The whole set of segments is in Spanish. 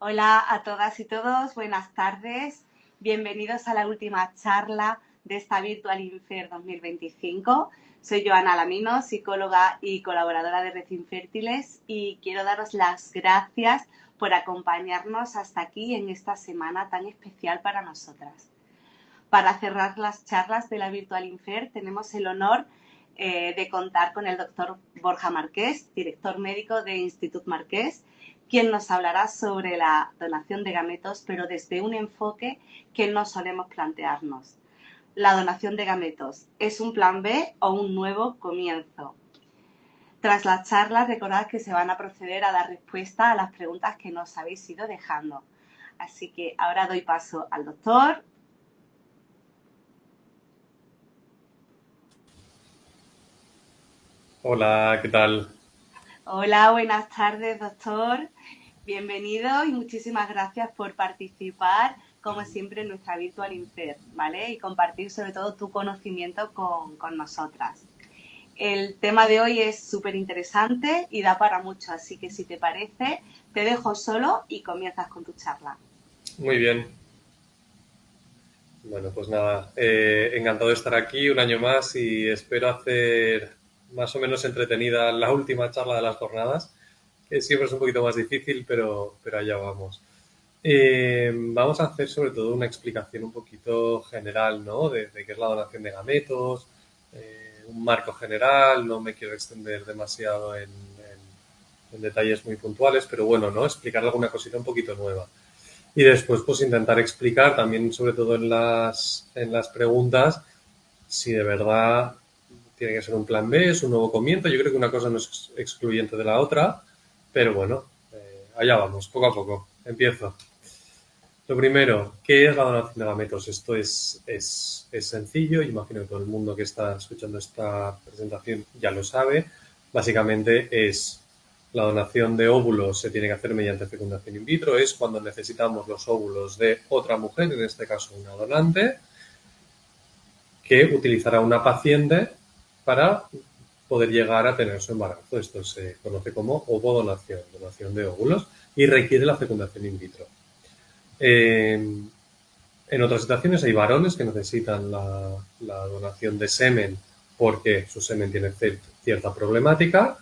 Hola a todas y todos, buenas tardes. Bienvenidos a la última charla de esta Virtual Infer 2025. Soy Joana Lamino, psicóloga y colaboradora de Red Infértiles, y quiero daros las gracias por acompañarnos hasta aquí en esta semana tan especial para nosotras. Para cerrar las charlas de la Virtual Infer tenemos el honor de contar con el doctor Borja Marqués, director médico de Institut Marqués, quien nos hablará sobre la donación de gametos, pero desde un enfoque que no solemos plantearnos. La donación de gametos, ¿es un plan B o un nuevo comienzo? Tras la charla, recordad que se van a proceder a dar respuesta a las preguntas que nos habéis ido dejando. Así que ahora doy paso al doctor. Hola, ¿qué tal? Hola, buenas tardes, doctor. Bienvenido y muchísimas gracias por participar, como siempre, en nuestra Virtual Infer, ¿vale? Y compartir sobre todo tu conocimiento con nosotras. El tema de hoy es súper interesante y da para mucho, así que si te parece, te dejo solo y comienzas con tu charla. Muy bien. Bueno, pues nada, encantado de estar aquí un año más y espero hacer más o menos entretenida la última charla de las jornadas, que siempre es un poquito más difícil, pero allá vamos. Vamos a hacer sobre todo una explicación un poquito general, ¿no? De qué es la donación de gametos, un marco general, no me quiero extender demasiado en detalles muy puntuales, pero bueno, ¿no? Explicar alguna cosita un poquito nueva. Y después, pues intentar explicar también, sobre todo en las preguntas, si de verdad tiene que ser un plan B, es un nuevo comienzo. Yo creo que una cosa no es excluyente de la otra, pero bueno, allá vamos, poco a poco. Empiezo. Lo primero, ¿qué es la donación de gametos? Esto es sencillo, imagino que todo el mundo que está escuchando esta presentación ya lo sabe. Básicamente es la donación de óvulos se tiene que hacer mediante fecundación in vitro, es cuando necesitamos los óvulos de otra mujer, en este caso una donante, que utilizará una paciente para poder llegar a tener su embarazo. Esto se conoce como ovodonación, donación de óvulos, y requiere la fecundación in vitro. En otras situaciones hay varones que necesitan la donación de semen porque su semen tiene cierta problemática,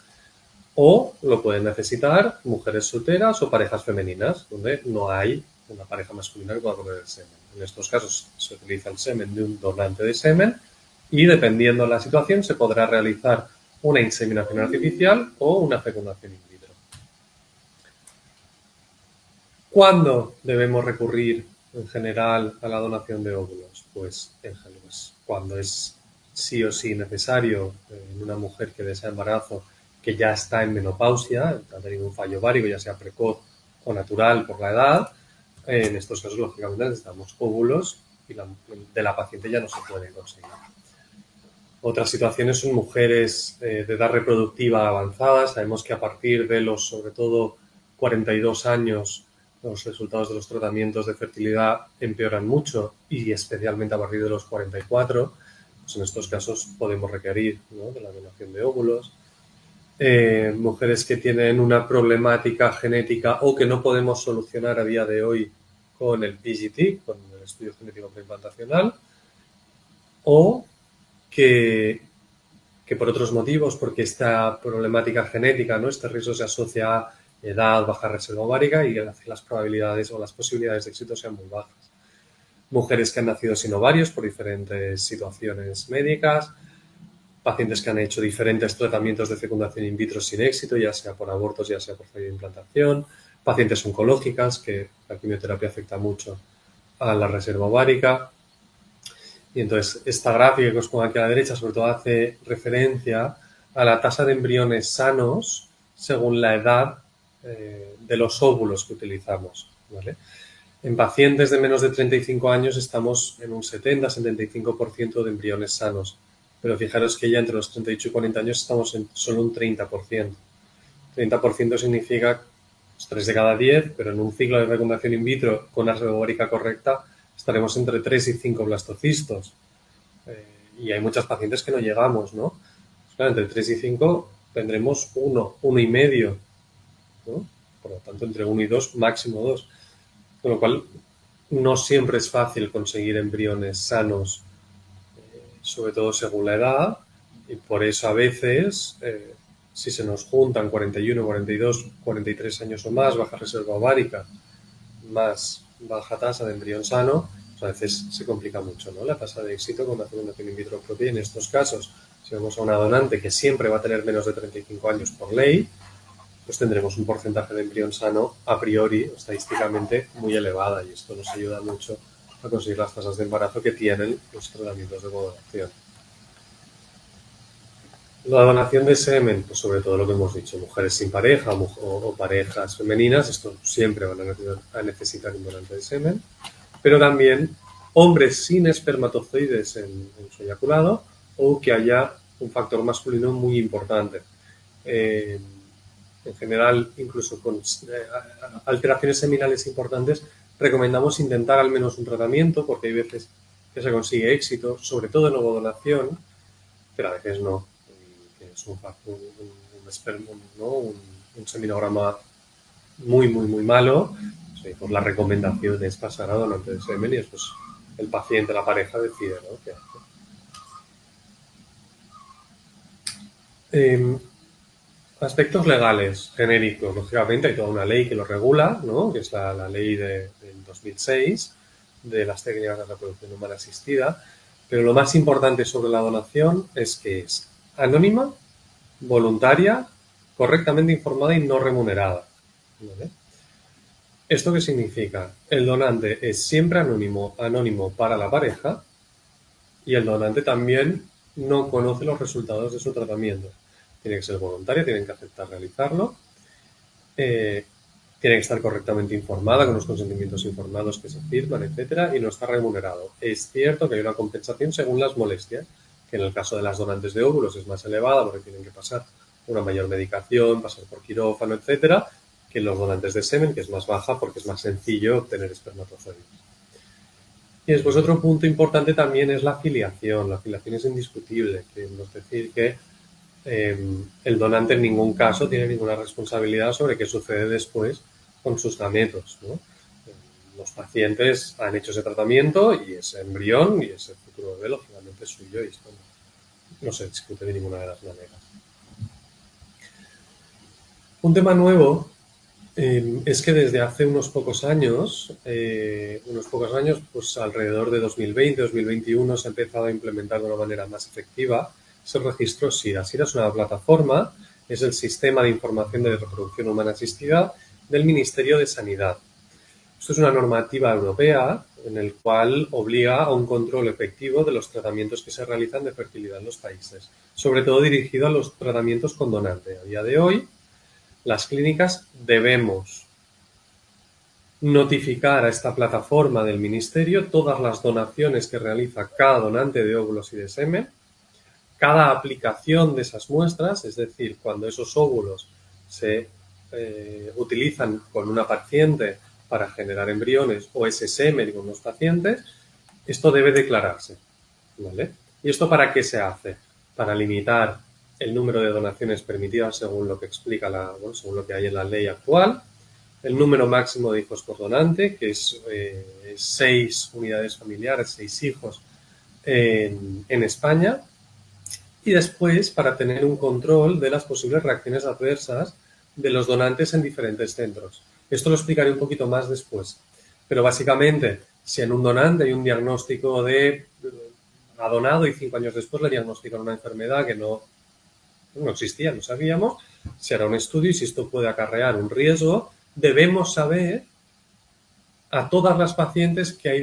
o lo pueden necesitar mujeres solteras o parejas femeninas donde no hay una pareja masculina que pueda poner el semen. En estos casos se utiliza el semen de un donante de semen y dependiendo de la situación se podrá realizar una inseminación artificial o una fecundación in vitro. ¿Cuándo debemos recurrir en general a la donación de óvulos? Pues cuando es sí o sí necesario en una mujer que desea embarazo, que ya está en menopausia, ha tenido un fallo ovárico, ya sea precoz o natural por la edad. En estos casos, lógicamente, necesitamos óvulos y de la paciente ya no se puede conseguir. Otras situaciones son mujeres de edad reproductiva avanzada. Sabemos que a partir de los, sobre todo, 42 años, los resultados de los tratamientos de fertilidad empeoran mucho y especialmente a partir de los 44. Pues en estos casos podemos requerir, ¿no?, de la donación de óvulos. Mujeres que tienen una problemática genética o que no podemos solucionar a día de hoy con el PGT, con el estudio genético preimplantacional, o que por otros motivos, porque esta problemática genética, ¿no?, este riesgo se asocia a edad, baja reserva ovárica y las probabilidades o las posibilidades de éxito sean muy bajas. Mujeres que han nacido sin ovarios por diferentes situaciones médicas, pacientes que han hecho diferentes tratamientos de fecundación in vitro sin éxito, ya sea por abortos, ya sea por fallo de implantación, pacientes oncológicas, que la quimioterapia afecta mucho a la reserva ovárica. Y entonces esta gráfica que os pongo aquí a la derecha sobre todo hace referencia a la tasa de embriones sanos según la edad de los óvulos que utilizamos, ¿vale? En pacientes de menos de 35 años estamos en un 70-75% de embriones sanos, pero fijaros que ya entre los 38 y 40 años estamos en solo un 30%. 30% significa 3 de cada 10, pero en un ciclo de fecundación in vitro con una reserva ovárica correcta estaremos entre 3 y 5 blastocistos. Y hay muchas pacientes que no llegamos, ¿no? Pues claro, entre 3 y 5 tendremos uno y medio, ¿no?, por lo tanto entre 1 y 2, máximo 2. Con lo cual no siempre es fácil conseguir embriones sanos, sobre todo según la edad, y por eso a veces, si se nos juntan 41, 42, 43 años o más, baja reserva ovárica, más baja tasa de embrión sano, pues a veces se complica mucho, ¿no?, la tasa de éxito con la fecundación in vitro propia. En estos casos, si vemos a una donante que siempre va a tener menos de 35 años por ley, pues tendremos un porcentaje de embrión sano a priori, estadísticamente, muy elevada, y esto nos ayuda mucho a conseguir las tasas de embarazo que tienen los tratamientos de codonación. La donación de semen, pues sobre todo lo que hemos dicho, mujeres sin pareja o parejas femeninas, esto siempre van a necesitar un donante de semen, pero también hombres sin espermatozoides en su eyaculado o que haya un factor masculino muy importante. En general, incluso con alteraciones seminales importantes, recomendamos intentar al menos un tratamiento, porque hay veces que se consigue éxito, sobre todo en ovodonación, pero a veces no. Es un seminograma muy, muy, muy malo. Pues la recomendación es pasar a donante de semen y después el paciente, la pareja, decide, ¿no?, qué hace. Aspectos legales genéricos, lógicamente hay toda una ley que lo regula, ¿no?, que es la ley del 2006 de las técnicas de reproducción humana asistida, pero lo más importante sobre la donación es que es anónima, voluntaria, correctamente informada y no remunerada, ¿vale? ¿Esto qué significa? El donante es siempre anónimo para la pareja, y el donante también no conoce los resultados de su tratamiento. Tiene que ser voluntaria, tienen que aceptar realizarlo, tiene que estar correctamente informada, con los consentimientos informados que se firman, etcétera, y no está remunerado. Es cierto que hay una compensación según las molestias, que en el caso de las donantes de óvulos es más elevada porque tienen que pasar una mayor medicación, pasar por quirófano, etcétera, que en los donantes de semen, que es más baja porque es más sencillo obtener espermatozoides. Y después otro punto importante también es la filiación. La filiación es indiscutible, que es decir que el donante en ningún caso tiene ninguna responsabilidad sobre qué sucede después con sus gametos, ¿no? Los pacientes han hecho ese tratamiento y ese embrión y ese futuro bebé lógicamente es suyo, y esto no se discute de ninguna de las maneras. Un tema nuevo es que desde hace unos pocos años, pues alrededor de 2020-2021, se ha empezado a implementar de una manera más efectiva ese registro SIDA. SIDA es una plataforma, es el Sistema de Información de Reproducción Humana Asistida del Ministerio de Sanidad. Esto es una normativa europea en el cual obliga a un control efectivo de los tratamientos que se realizan de fertilidad en los países, sobre todo dirigido a los tratamientos con donante. A día de hoy, las clínicas debemos notificar a esta plataforma del Ministerio todas las donaciones que realiza cada donante de óvulos y de semen, cada aplicación de esas muestras, es decir, cuando esos óvulos se utilizan con una paciente para generar embriones o ese semen con los pacientes, esto debe declararse, ¿vale? ¿Y esto para qué se hace? Para limitar el número de donaciones permitidas según lo que explica según lo que hay en la ley actual, el número máximo de hijos por donante, que es 6 unidades familiares, 6 hijos en España, y después para tener un control de las posibles reacciones adversas de los donantes en diferentes centros. Esto lo explicaré un poquito más después, pero básicamente, si en un donante hay un diagnóstico de ha donado y 5 años después le diagnostican una enfermedad que no existía, no sabíamos, se hará un estudio y si esto puede acarrear un riesgo, debemos saber a todas las pacientes que hay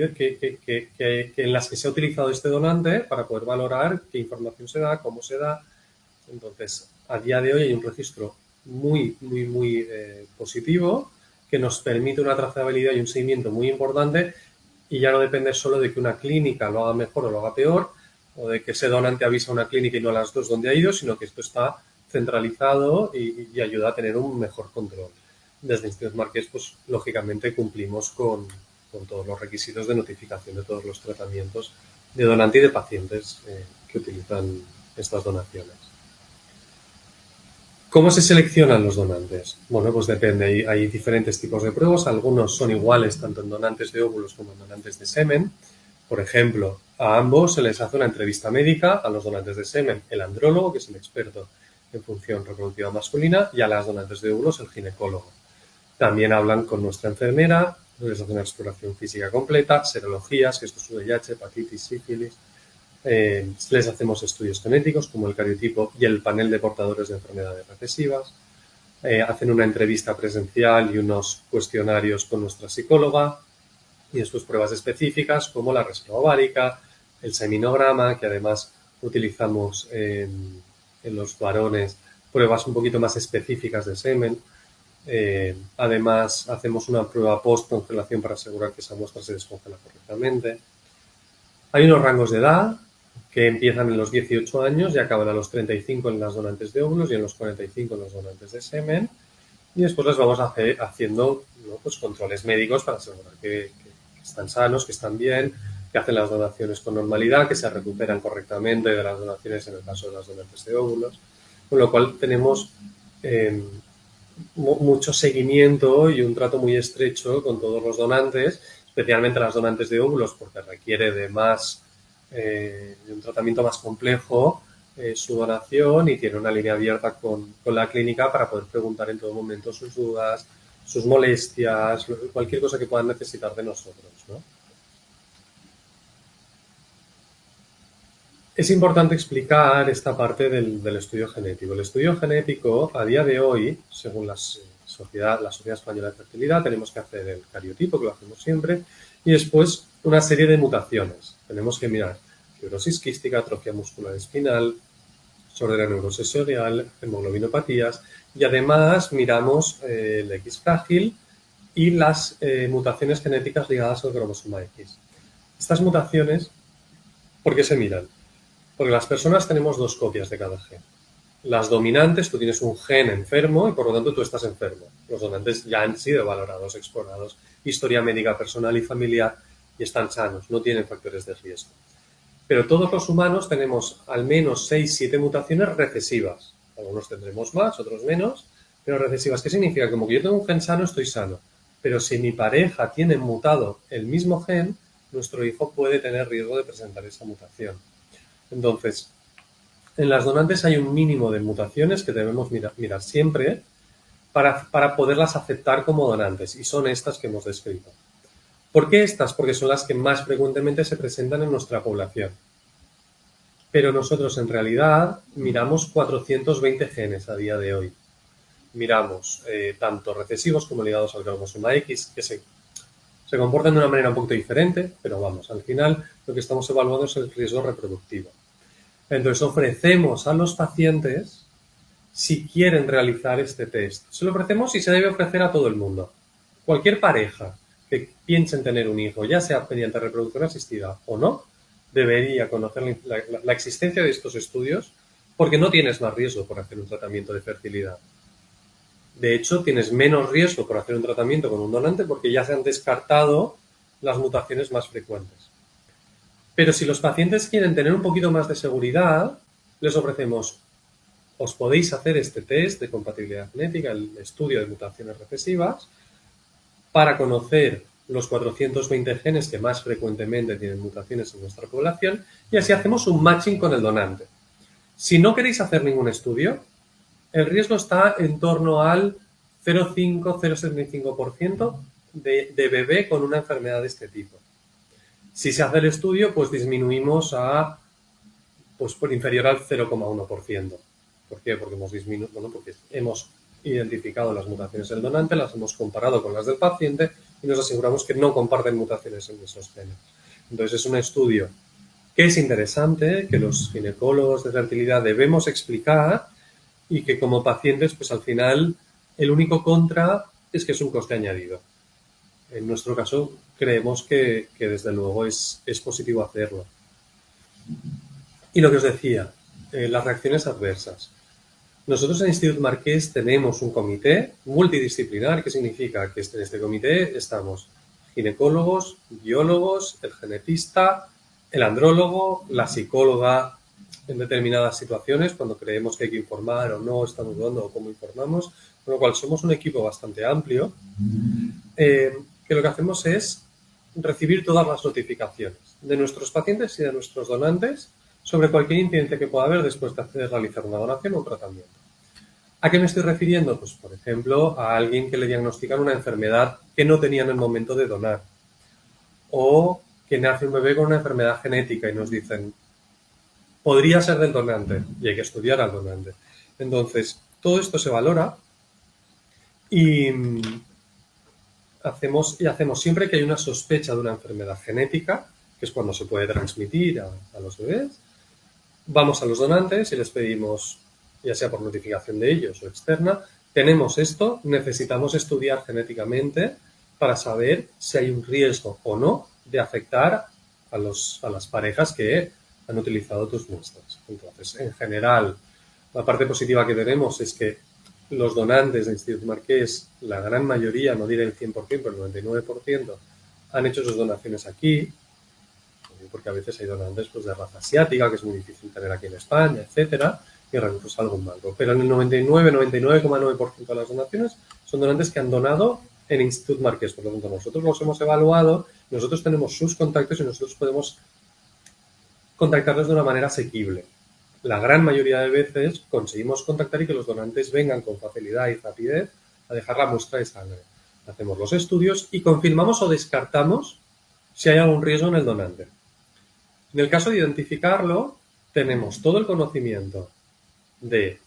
en las que se ha utilizado este donante para poder valorar qué información se da, cómo se da. Entonces, a día de hoy hay un registro muy, muy, muy positivo que nos permite una trazabilidad y un seguimiento muy importante, y ya no depende solo de que una clínica lo haga mejor o lo haga peor, o de que ese donante avisa a una clínica y no a las dos donde ha ido, sino que esto está centralizado y ayuda a tener un mejor control. Desde Institut Marqués, pues lógicamente cumplimos con todos los requisitos de notificación de todos los tratamientos de donante y de pacientes que utilizan estas donaciones. ¿Cómo se seleccionan los donantes? Bueno, pues depende. Hay diferentes tipos de pruebas. Algunos son iguales tanto en donantes de óvulos como en donantes de semen. Por ejemplo, a ambos se les hace una entrevista médica, a los donantes de semen el andrólogo, que es el experto en función reproductiva masculina, y a las donantes de óvulos el ginecólogo. También hablan con nuestra enfermera, les hacen una exploración física completa, serologías, que esto es VIH, hepatitis, sífilis. Les hacemos estudios genéticos como el cariotipo y el panel de portadores de enfermedades recesivas. Hacen una entrevista presencial y unos cuestionarios con nuestra psicóloga y después pruebas específicas como la reserva ovárica, el seminograma, que además utilizamos en los varones pruebas un poquito más específicas de semen. Además, hacemos una prueba post-congelación para asegurar que esa muestra se descongela correctamente. Hay unos rangos de edad que empiezan en los 18 años y acaban a los 35 en las donantes de óvulos y en los 45 en los donantes de semen. Y después les vamos haciendo, ¿no?, pues controles médicos para asegurar que están sanos, que están bien, que hacen las donaciones con normalidad, que se recuperan correctamente de las donaciones en el caso de las donantes de óvulos. Con lo cual tenemos mucho seguimiento y un trato muy estrecho con todos los donantes, especialmente las donantes de óvulos, porque requiere de un tratamiento más complejo su donación, y tiene una línea abierta con la clínica para poder preguntar en todo momento sus dudas, sus molestias, cualquier cosa que puedan necesitar de nosotros, ¿no? Es importante explicar esta parte del estudio genético. El estudio genético, a día de hoy, según la Sociedad Española de Fertilidad, tenemos que hacer el cariotipo, que lo hacemos siempre, y después una serie de mutaciones. Tenemos que mirar fibrosis quística, atrofia muscular espinal, sordera neurosensorial, hemoglobinopatías, y además miramos el X frágil y las mutaciones genéticas ligadas al cromosoma X. Estas mutaciones, ¿por qué se miran? Porque las personas tenemos dos copias de cada gen. Las dominantes, tú tienes un gen enfermo y por lo tanto tú estás enfermo. Los donantes ya han sido valorados, explorados, historia médica personal y familiar, y están sanos, no tienen factores de riesgo. Pero todos los humanos tenemos al menos 6-7 mutaciones recesivas. Algunos tendremos más, otros menos, pero recesivas. ¿Qué significa? Como que yo tengo un gen sano, estoy sano. Pero si mi pareja tiene mutado el mismo gen, nuestro hijo puede tener riesgo de presentar esa mutación. Entonces, en las donantes hay un mínimo de mutaciones que debemos mirar siempre para poderlas aceptar como donantes, y son estas que hemos descrito. ¿Por qué estas? Porque son las que más frecuentemente se presentan en nuestra población. Pero nosotros en realidad miramos 420 genes a día de hoy. Miramos tanto recesivos como ligados al cromosoma X, que se comportan de una manera un poquito diferente, pero vamos, al final lo que estamos evaluando es el riesgo reproductivo. Entonces ofrecemos a los pacientes si quieren realizar este test. Se lo ofrecemos y se debe ofrecer a todo el mundo. Cualquier pareja que piense en tener un hijo, ya sea mediante reproducción asistida o no, debería conocer la existencia de estos estudios, porque no tienes más riesgo por hacer un tratamiento de fertilidad. De hecho, tienes menos riesgo por hacer un tratamiento con un donante porque ya se han descartado las mutaciones más frecuentes. Pero si los pacientes quieren tener un poquito más de seguridad, les ofrecemos: os podéis hacer este test de compatibilidad genética, el estudio de mutaciones recesivas, para conocer los 420 genes que más frecuentemente tienen mutaciones en nuestra población, y así hacemos un matching con el donante. Si no queréis hacer ningún estudio, el riesgo está en torno al 0,5-0,75% de bebé con una enfermedad de este tipo. Si se hace el estudio, pues disminuimos a por inferior al 0,1%. ¿Por qué? Porque porque hemos identificado las mutaciones del donante, las hemos comparado con las del paciente y nos aseguramos que no comparten mutaciones en esos genes. Entonces es un estudio que es interesante, que los ginecólogos de fertilidad debemos explicar, y que como pacientes, pues al final el único contra es que es un coste añadido. En nuestro caso creemos que desde luego es positivo hacerlo. Y lo que os decía, las reacciones adversas. Nosotros en Institut Marqués tenemos un comité multidisciplinar. ¿Qué significa? Que en este comité estamos ginecólogos, biólogos, el genetista, el andrólogo, la psicóloga, en determinadas situaciones, cuando creemos que hay que informar o no, estamos dudando o cómo informamos, con lo cual somos un equipo bastante amplio, que lo que hacemos es recibir todas las notificaciones de nuestros pacientes y de nuestros donantes sobre cualquier incidencia que pueda haber después de realizar una donación o un tratamiento. ¿A qué me estoy refiriendo? Pues, por ejemplo, a alguien que le diagnostican una enfermedad que no tenía en el momento de donar, o que nace un bebé con una enfermedad genética y nos dicen, podría ser del donante, y hay que estudiar al donante. Entonces, todo esto se valora y hacemos siempre que hay una sospecha de una enfermedad genética, que es cuando se puede transmitir a los bebés, vamos a los donantes y les pedimos, ya sea por notificación de ellos o externa, tenemos esto, necesitamos estudiar genéticamente para saber si hay un riesgo o no de afectar a las parejas que han utilizado tus muestras. Entonces, en general, la parte positiva que tenemos es que los donantes de Institut Marqués, la gran mayoría, no diré el 100%, pero el 99%, han hecho sus donaciones aquí, porque a veces hay donantes pues, de raza asiática, que es muy difícil tener aquí en España, etcétera, y recursos algún banco. Pero en el 99,9% de las donaciones son donantes que han donado en Institut Marqués. Por lo tanto, nosotros los hemos evaluado, nosotros tenemos sus contactos y nosotros podemos contactarlos de una manera asequible. La gran mayoría de veces conseguimos contactar y que los donantes vengan con facilidad y rapidez a dejar la muestra de sangre. Hacemos los estudios y confirmamos o descartamos si hay algún riesgo en el donante. En el caso de identificarlo, tenemos todo el conocimiento de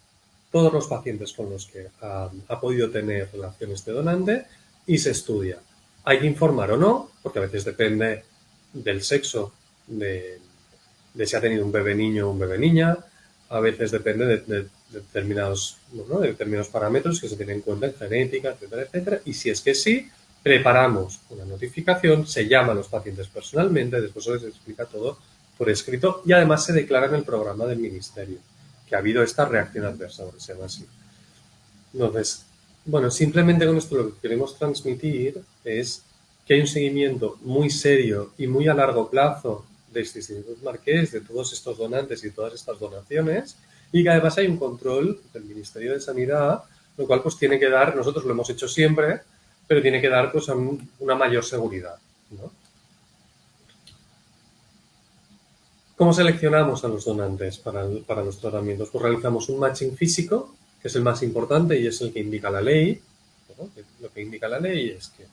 todos los pacientes con los que ha podido tener relación este donante y se estudia. Hay que informar o no, porque a veces depende del sexo de si ha tenido un bebé niño o un bebé niña, a veces depende de determinados parámetros que se tienen en cuenta en genética, etcétera, etcétera, y si es que sí, preparamos una notificación, se llama a los pacientes personalmente, después se les explica todo por escrito y además se declara en el programa del ministerio que ha habido esta reacción adversa, por se llama así. Entonces, bueno, simplemente con esto lo que queremos transmitir es que hay un seguimiento muy serio y muy a largo plazo de este Institut Marqués, de todos estos donantes y todas estas donaciones, y que además hay un control del Ministerio de Sanidad, lo cual pues tiene que dar, nosotros lo hemos hecho siempre, pero tiene que dar pues una mayor seguridad, ¿no? ¿Cómo seleccionamos a los donantes para los tratamientos? Pues realizamos un matching físico, que es el más importante y es el que indica la ley, ¿no? Lo que indica la ley es que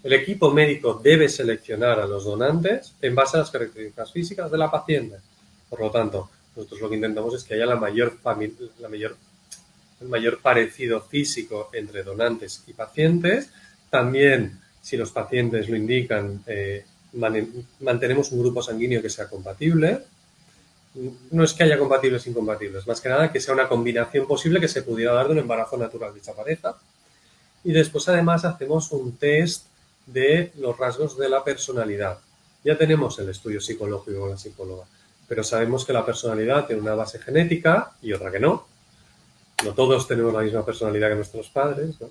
el equipo médico debe seleccionar a los donantes en base a las características físicas de la paciente. Por lo tanto, nosotros lo que intentamos es que haya el mayor parecido físico entre donantes y pacientes. También, si los pacientes lo indican, mantenemos un grupo sanguíneo que sea compatible. No es que haya compatibles e incompatibles, más que nada que sea una combinación posible que se pudiera dar de un embarazo natural de dicha pareja. Y después, además, hacemos un test de los rasgos de la personalidad. Ya tenemos el estudio psicológico con la psicóloga, pero sabemos que la personalidad tiene una base genética y otra que no. No todos tenemos la misma personalidad que nuestros padres, ¿no?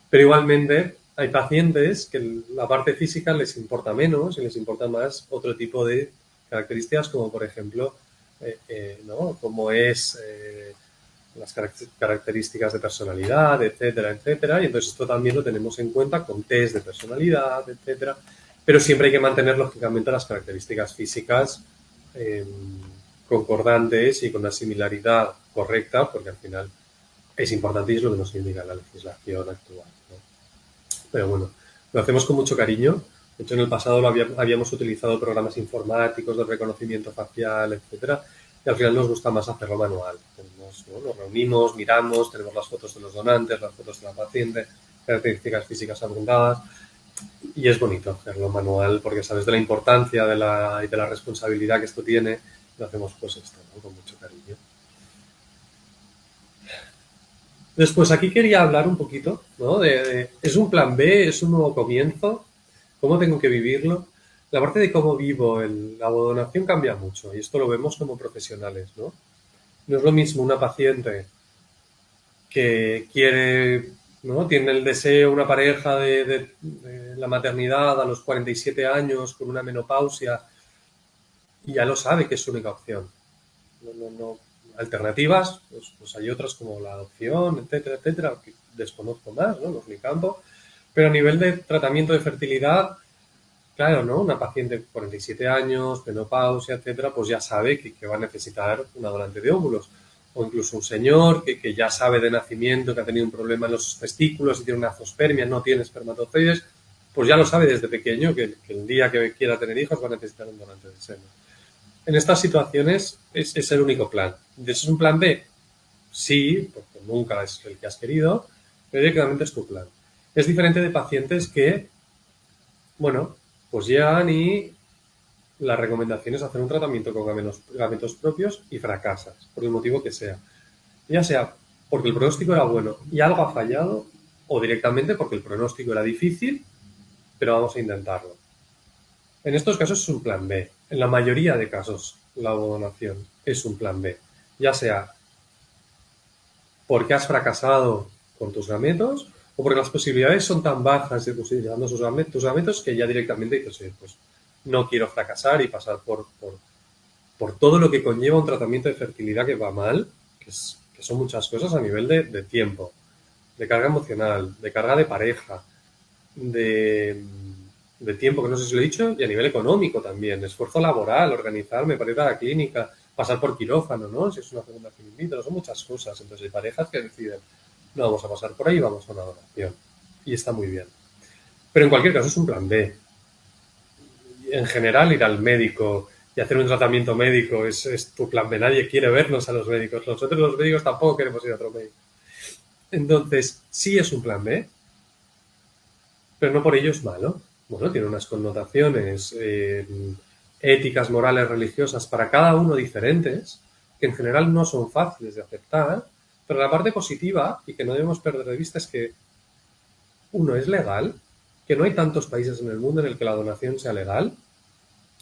Pero igualmente hay pacientes que la parte física les importa menos y les importa más otro tipo de características, como por ejemplo, ¿no? Como es las características de personalidad, etcétera, etcétera. Y entonces esto también lo tenemos en cuenta con test de personalidad, etcétera. Pero siempre hay que mantener, lógicamente, las características físicas concordantes y con una similaridad correcta, porque al final es importante y es lo que nos indica la legislación actual, ¿no? Pero bueno, lo hacemos con mucho cariño. De hecho, en el pasado habíamos utilizado programas informáticos de reconocimiento facial, etcétera, y al final nos gusta más hacerlo manual. ¿No? Nos reunimos, miramos, tenemos las fotos de los donantes, las fotos de la paciente, características físicas apuntadas, y es bonito hacerlo manual porque sabes de la importancia y de la responsabilidad que esto tiene. Lo hacemos pues esto, ¿no? Con mucho cariño. Después aquí quería hablar un poquito, ¿no? ¿Es un plan B? ¿Es un nuevo comienzo? ¿Cómo tengo que vivirlo? La parte de cómo vivo la donación cambia mucho y esto lo vemos como profesionales, ¿no? No es lo mismo una paciente que quiere, ¿no? Tiene el deseo, una pareja de la maternidad a los 47 años con una menopausia y ya lo sabe que es su única opción. Alternativas, pues hay otras como la adopción, etcétera, etcétera, que desconozco más, ¿no? No es mi campo. Pero a nivel de tratamiento de fertilidad, claro, ¿no? Una paciente de 47 años, menopausia, etcétera, pues ya sabe que va a necesitar una donante de óvulos. O incluso un señor que ya sabe de nacimiento que ha tenido un problema en los testículos y tiene una azoospermia, no tiene espermatozoides, pues ya lo sabe desde pequeño que el día que quiera tener hijos va a necesitar un donante de semen. En estas situaciones es el único plan. ¿Es un plan B? Sí, porque nunca es el que has querido, pero directamente es tu plan. Es diferente de pacientes que, bueno, pues llegan y la recomendación es hacer un tratamiento con gametos propios y fracasas, por el motivo que sea. Ya sea porque el pronóstico era bueno y algo ha fallado, o directamente porque el pronóstico era difícil, pero vamos a intentarlo. En estos casos es un plan B. En la mayoría de casos, la donación es un plan B. Ya sea porque has fracasado con tus gametos o porque las posibilidades son tan bajas de conseguir llegando a tus gametos que ya directamente dices, oye, pues no quiero fracasar y pasar por todo lo que conlleva un tratamiento de fertilidad que va mal, que son muchas cosas a nivel de tiempo, de carga emocional, de carga de pareja, de tiempo, que no sé si lo he dicho, y a nivel económico también, esfuerzo laboral, organizarme para ir a la clínica, pasar por quirófano, ¿no? Si es una fecundación in vitro, son muchas cosas. Entonces hay parejas que deciden, no vamos a pasar por ahí, vamos a una donación. Y está muy bien. Pero en cualquier caso es un plan B. En general, ir al médico y hacer un tratamiento médico es tu plan B. Nadie quiere vernos a los médicos. Nosotros los médicos tampoco queremos ir a otro médico. Entonces, sí es un plan B, pero no por ello es malo. Bueno, tiene unas connotaciones éticas, morales, religiosas para cada uno diferentes, que en general no son fáciles de aceptar, pero la parte positiva, y que no debemos perder de vista, es que uno es legal, que no hay tantos países en el mundo en el que la donación sea legal,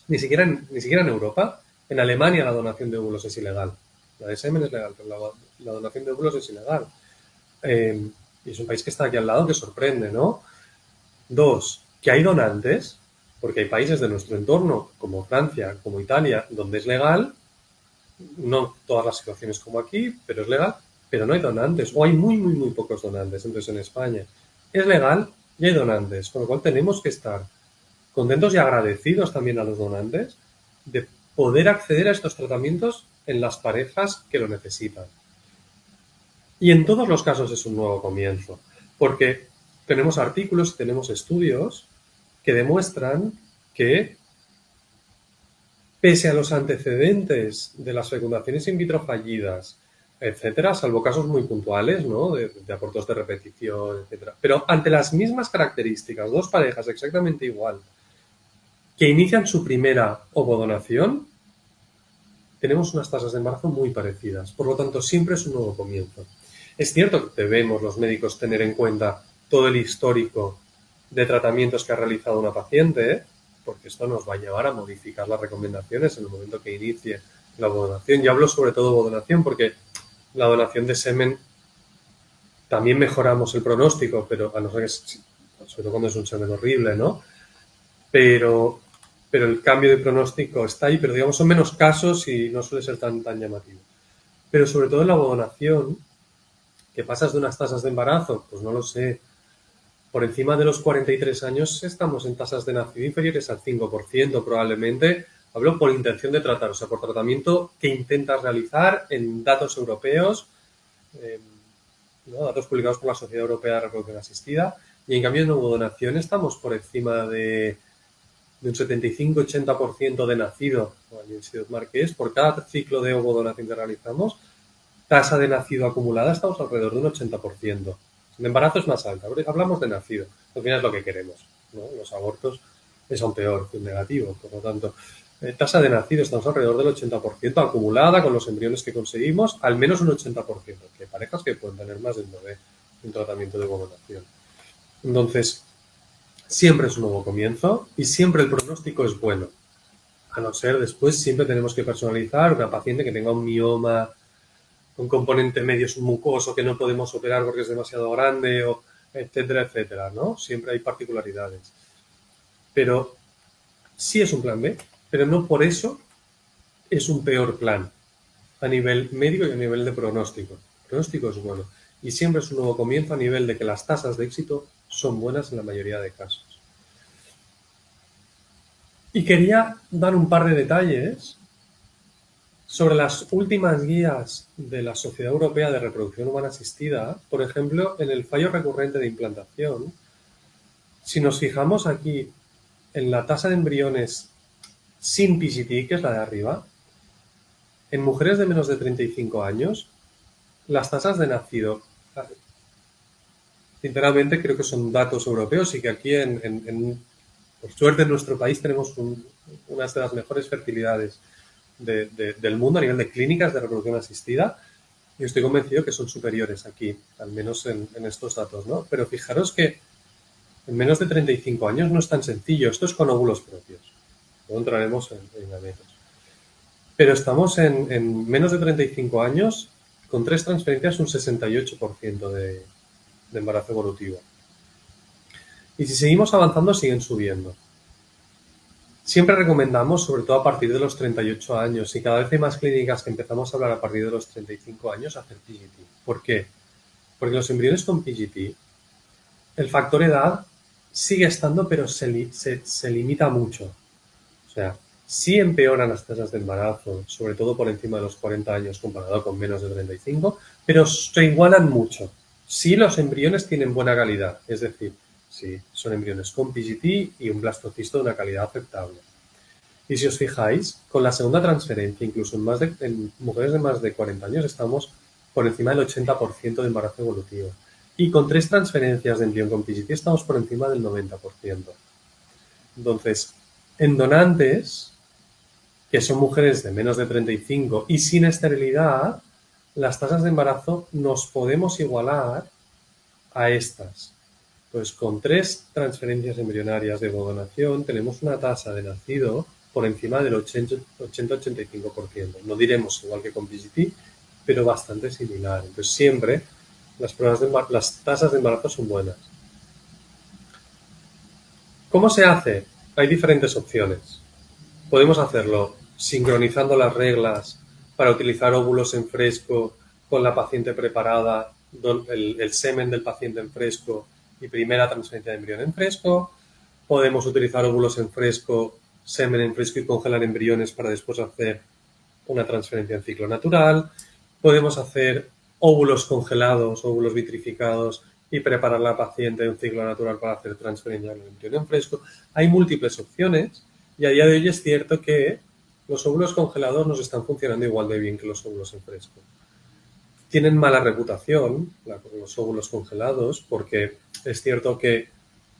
ni siquiera en Europa. En Alemania la donación de óvulos es ilegal. La de semen es legal, pero la donación de óvulos es ilegal. Y es un país que está aquí al lado que sorprende, ¿no? Dos, que hay donantes, porque hay países de nuestro entorno, como Francia, como Italia, donde es legal, no todas las situaciones como aquí, pero es legal, pero no hay donantes, o hay muy, muy, muy pocos donantes. Entonces en España es legal y hay donantes, con lo cual tenemos que estar contentos y agradecidos también a los donantes de poder acceder a estos tratamientos en las parejas que lo necesitan. Y en todos los casos es un nuevo comienzo, porque tenemos artículos, tenemos estudios que demuestran que, pese a los antecedentes de las fecundaciones in vitro fallidas, etcétera, salvo casos muy puntuales, ¿no? De abortos de repetición, etcétera, pero ante las mismas características, dos parejas exactamente igual, que inician su primera ovodonación, tenemos unas tasas de embarazo muy parecidas. Por lo tanto, siempre es un nuevo comienzo. Es cierto que debemos los médicos tener en cuenta todo el histórico de tratamientos que ha realizado una paciente, porque esto nos va a llevar a modificar las recomendaciones en el momento que inicie la ovodonación. Yo hablo sobre todo de ovodonación porque la donación de semen también mejoramos el pronóstico, pero a no ser que, sobre todo cuando es un semen horrible, ¿no? Pero el cambio de pronóstico está ahí, pero digamos son menos casos y no suele ser tan llamativo. Pero sobre todo en la ovodonación, que pasas de unas tasas de embarazo, pues no lo sé, por encima de los 43 años estamos en tasas de nacido inferiores al 5% probablemente. Hablo por intención de tratar, o sea, por tratamiento que intentas realizar en datos europeos, ¿no? Datos publicados por la Sociedad Europea de Reproducción Asistida, y en cambio en ovodonación estamos por encima de un 75-80% de nacido, Marqués, por cada ciclo de ovodonación que realizamos, tasa de nacido acumulada estamos alrededor de un 80%. El embarazo es más alta, hablamos de nacido, al final es lo que queremos, ¿no? Los abortos es aún peor que un negativo, por lo tanto, tasa de nacido estamos alrededor del 80% acumulada con los embriones que conseguimos, al menos un 80%, que hay parejas que pueden tener más de un bebé en tratamiento de ovodonación. Entonces, siempre es un nuevo comienzo y siempre el pronóstico es bueno. A no ser después, siempre tenemos que personalizar una paciente que tenga un mioma, un componente medio mucoso que no podemos operar porque es demasiado grande, o etcétera, etcétera, ¿no? Siempre hay particularidades. Pero sí es un plan B, pero no por eso es un peor plan. a nivel médico y a nivel de pronóstico. El pronóstico es bueno. Y siempre es un nuevo comienzo a nivel de que las tasas de éxito son buenas en la mayoría de casos. Y quería dar un par de detalles sobre las últimas guías de la Sociedad Europea de Reproducción Humana Asistida. Por ejemplo, en el fallo recurrente de implantación, si nos fijamos aquí en la tasa de embriones sin PGT, que es la de arriba, en mujeres de menos de 35 años, las tasas de nacido, sinceramente creo que son datos europeos y que aquí, por suerte, en nuestro país tenemos unas de las mejores fertilidades del mundo a nivel de clínicas de reproducción asistida, y estoy convencido que son superiores aquí, al menos en estos datos, ¿no? Pero fijaros que en menos de 35 años no es tan sencillo. Esto es con óvulos propios. Luego entraremos en gametos. Pero estamos en menos de 35 años, con 3 transferencias, un 68% de embarazo evolutivo. Y si seguimos avanzando, siguen subiendo. Siempre recomendamos, sobre todo a partir de los 38 años, y cada vez hay más clínicas que empezamos a hablar a partir de los 35 años, hacer PGT. ¿Por qué? Porque los embriones con PGT, el factor edad sigue estando, pero se limita mucho. O sea, sí empeoran las tasas de embarazo, sobre todo por encima de los 40 años comparado con menos de 35, pero se igualan mucho. Sí, los embriones tienen buena calidad, es decir, sí, son embriones con PGT y un blastocisto de una calidad aceptable. Y si os fijáis, con la segunda transferencia, incluso en mujeres de más de 40 años, estamos por encima del 80% de embarazo evolutivo. Y con 3 transferencias de embrión con PGT estamos por encima del 90%. Entonces, en donantes, que son mujeres de menos de 35 y sin esterilidad, las tasas de embarazo nos podemos igualar a estas. Pues con 3 transferencias embrionarias de donación tenemos una tasa de nacido por encima del 80-85%. No diremos igual que con PGT, pero bastante similar. Entonces siempre las tasas de embarazo son buenas. ¿Cómo se hace? Hay diferentes opciones. Podemos hacerlo sincronizando las reglas para utilizar óvulos en fresco con la paciente preparada, el semen del paciente en fresco y primera transferencia de embrión en fresco. Podemos utilizar óvulos en fresco, semen en fresco y congelar embriones para después hacer una transferencia en ciclo natural. Podemos hacer óvulos congelados, óvulos vitrificados y preparar a la paciente en un ciclo natural para hacer transferencia de embrión en fresco. Hay múltiples opciones y a día de hoy es cierto que los óvulos congelados nos están funcionando igual de bien que los óvulos en fresco. Tienen mala reputación los óvulos congelados porque es cierto que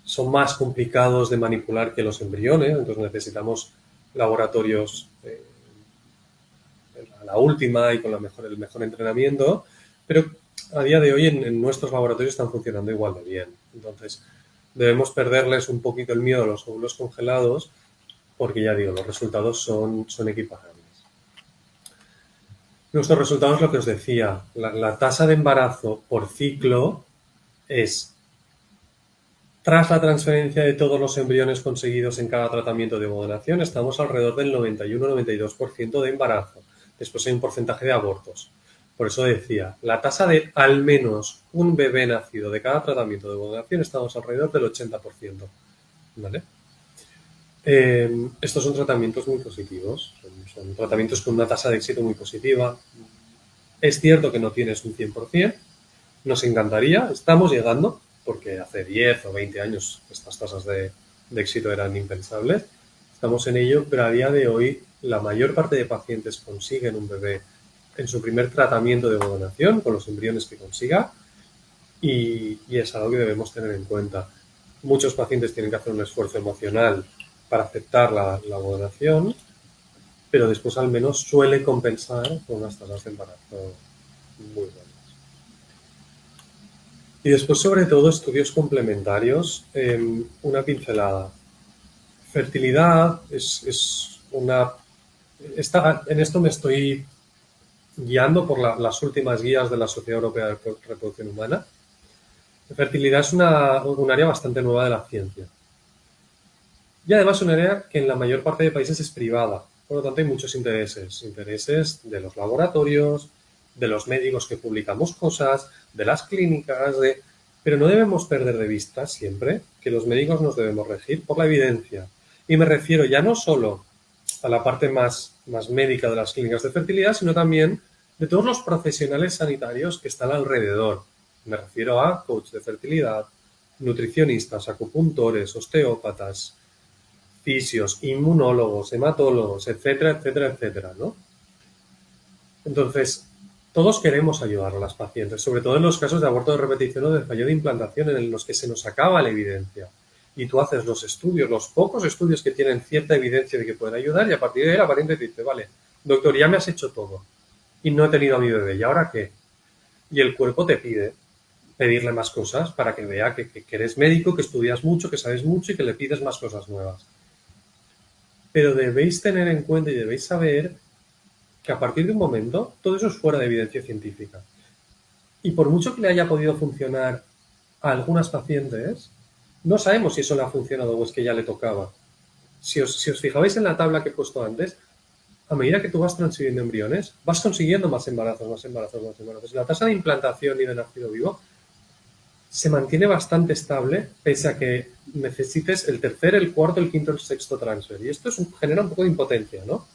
son más complicados de manipular que los embriones, entonces necesitamos laboratorios a la última y con el mejor entrenamiento, pero a día de hoy en nuestros laboratorios están funcionando igual de bien. Entonces debemos perderles un poquito el miedo a los óvulos congelados porque ya digo, los resultados son equiparables. Nuestros resultados, lo que os decía, la tasa de embarazo por ciclo es, tras la transferencia de todos los embriones conseguidos en cada tratamiento de ovodonación, estamos alrededor del 91-92% de embarazo. Después hay un porcentaje de abortos. Por eso decía, la tasa de al menos un bebé nacido de cada tratamiento de ovodonación estamos alrededor del 80%. ¿Vale? Estos son tratamientos muy positivos, son tratamientos con una tasa de éxito muy positiva. Es cierto que no tienes un 100%, nos encantaría, estamos llegando, porque hace 10 o 20 años estas tasas de éxito eran impensables, estamos en ello, pero a día de hoy la mayor parte de pacientes consiguen un bebé en su primer tratamiento de ovodonación con los embriones que consiga y es algo que debemos tener en cuenta. Muchos pacientes tienen que hacer un esfuerzo emocional para aceptar la ovodonación, pero después al menos suele compensar con unas tasas de embarazo muy buenas. Y después, sobre todo, estudios complementarios, una pincelada. Fertilidad en esto me estoy guiando por las últimas guías de la Sociedad Europea de Reproducción Humana. Fertilidad es un área bastante nueva de la ciencia. Y además un área que en la mayor parte de países es privada. Por lo tanto, hay muchos intereses. Intereses de los laboratorios, de los médicos que publicamos cosas, de las clínicas, pero no debemos perder de vista siempre que los médicos nos debemos regir por la evidencia. Y me refiero ya no solo a la parte más médica de las clínicas de fertilidad, sino también de todos los profesionales sanitarios que están alrededor. Me refiero a coach de fertilidad, nutricionistas, acupuntores, osteópatas, fisios, inmunólogos, hematólogos, etcétera, etcétera, etcétera, ¿no? Entonces, todos queremos ayudar a las pacientes, sobre todo en los casos de aborto de repetición o de fallo de implantación en los que se nos acaba la evidencia. Y tú haces los estudios, los pocos estudios que tienen cierta evidencia de que pueden ayudar, y a partir de ahí la paciente te dice, vale, doctor, ya me has hecho todo y no he tenido a mi bebé, ¿y ahora qué? Y el cuerpo te pide pedirle más cosas para que vea que eres médico, que estudias mucho, que sabes mucho y que le pides más cosas nuevas. Pero debéis tener en cuenta y debéis saber que a partir de un momento todo eso es fuera de evidencia científica. Y por mucho que le haya podido funcionar a algunas pacientes, no sabemos si eso le ha funcionado o es que ya le tocaba. Si os fijabais en la tabla que he puesto antes, a medida que tú vas transfiriendo embriones, vas consiguiendo más embarazos, más embarazos, más embarazos. La tasa de implantación y de nacido vivo se mantiene bastante estable, pese a que necesites el tercer, el cuarto, el quinto, el sexto transfer. Y esto genera un poco de impotencia, ¿no?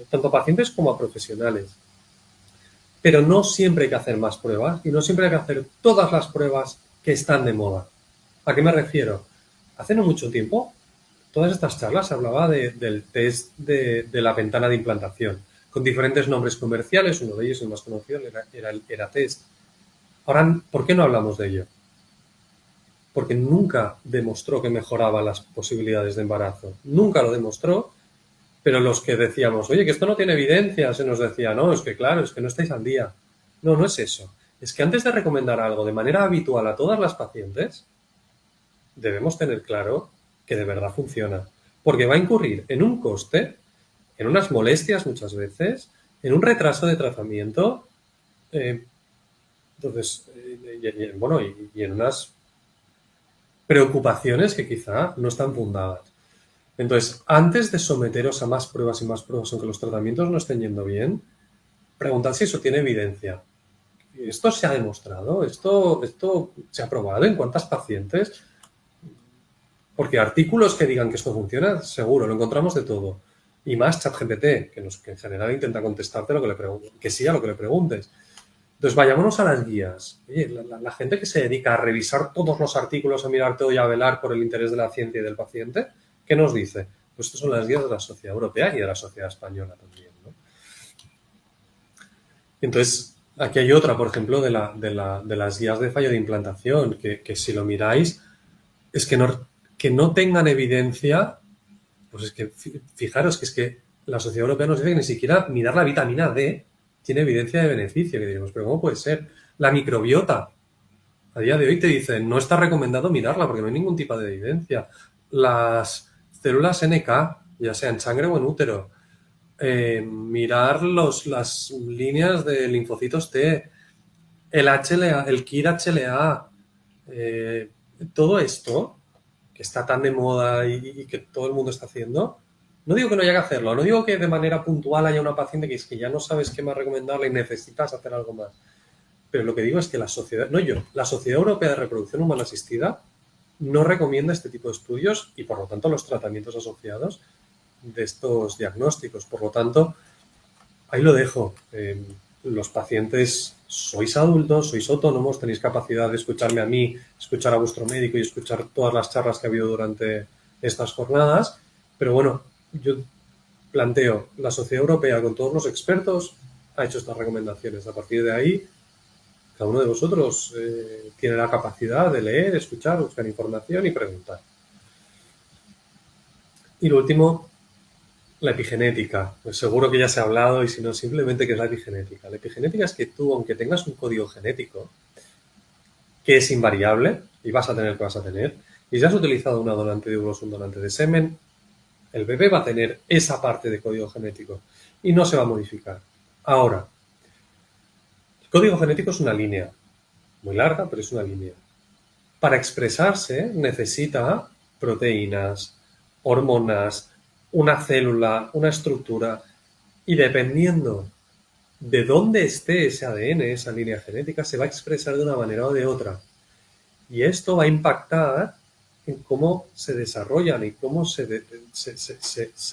Tanto a pacientes como a profesionales. Pero no siempre hay que hacer más pruebas y no siempre hay que hacer todas las pruebas que están de moda. ¿A qué me refiero? Hace no mucho tiempo, todas estas charlas se hablaba del test de la ventana de implantación, con diferentes nombres comerciales. Uno de ellos, el más conocido, era test. Ahora, ¿por qué no hablamos de ello? Porque nunca demostró que mejoraba las posibilidades de embarazo. Nunca lo demostró, pero los que decíamos, oye, que esto no tiene evidencia, se nos decía, no, es que claro, es que no estáis al día. No, no es eso. Es que antes de recomendar algo de manera habitual a todas las pacientes, debemos tener claro que de verdad funciona. Porque va a incurrir en un coste, en unas molestias muchas veces, en un retraso de tratamiento, entonces, y en unas preocupaciones que quizá no están fundadas. Entonces, antes de someteros a más pruebas y más pruebas, aunque los tratamientos no estén yendo bien, preguntad si eso tiene evidencia. ¿Esto se ha demostrado? ¿Esto se ha probado en cuántas pacientes? Porque artículos que digan que esto funciona, seguro, lo encontramos de todo. Y más ChatGPT, que en general intenta contestarte lo que le preguntes, que sí a lo que le preguntes. Entonces, vayámonos a las guías. Oye, la gente que se dedica a revisar todos los artículos, a mirar todo y a velar por el interés de la ciencia y del paciente, ¿qué nos dice? Pues estas son las guías de la Sociedad Europea y de la Sociedad Española también, ¿no? Entonces, aquí hay otra, por ejemplo, de las guías de fallo de implantación, que si lo miráis, es que no tengan evidencia, pues es que, fijaros que es que la Sociedad Europea nos dice que ni siquiera mirar la vitamina D tiene evidencia de beneficio, que diríamos, pero ¿cómo puede ser? La microbiota, a día de hoy te dicen, no está recomendado mirarla porque no hay ningún tipo de evidencia. Las células NK, ya sea en sangre o en útero, mirar las líneas de linfocitos T, el HLA, el KIR HLA, todo esto que está tan de moda y que todo el mundo está haciendo, no digo que no haya que hacerlo, no digo que de manera puntual haya una paciente que es que ya no sabes qué más recomendarle y necesitas hacer algo más. Pero lo que digo es que la Sociedad Europea de Reproducción Humana Asistida no recomienda este tipo de estudios y, por lo tanto, los tratamientos asociados de estos diagnósticos. Por lo tanto, ahí lo dejo. Los pacientes sois adultos, sois autónomos, tenéis capacidad de escucharme a mí, escuchar a vuestro médico y escuchar todas las charlas que ha habido durante estas jornadas. Pero bueno, yo planteo, la Sociedad Europea con todos los expertos ha hecho estas recomendaciones. A partir de ahí, cada uno de vosotros tiene la capacidad de leer, escuchar, buscar información y preguntar. Y lo último, la epigenética. Pues seguro que ya se ha hablado y si no, simplemente, ¿qué es la epigenética? La epigenética es que tú, aunque tengas un código genético que es invariable y vas a tener lo que vas a tener, y si has utilizado una donante de óvulos o un donante de semen, el bebé va a tener esa parte de código genético y no se va a modificar. Ahora, el código genético es una línea, muy larga, pero es una línea. Para expresarse necesita proteínas, hormonas, una célula, una estructura, y dependiendo de dónde esté ese ADN, esa línea genética, se va a expresar de una manera o de otra. Y esto va a impactar en cómo se desarrollan y cómo se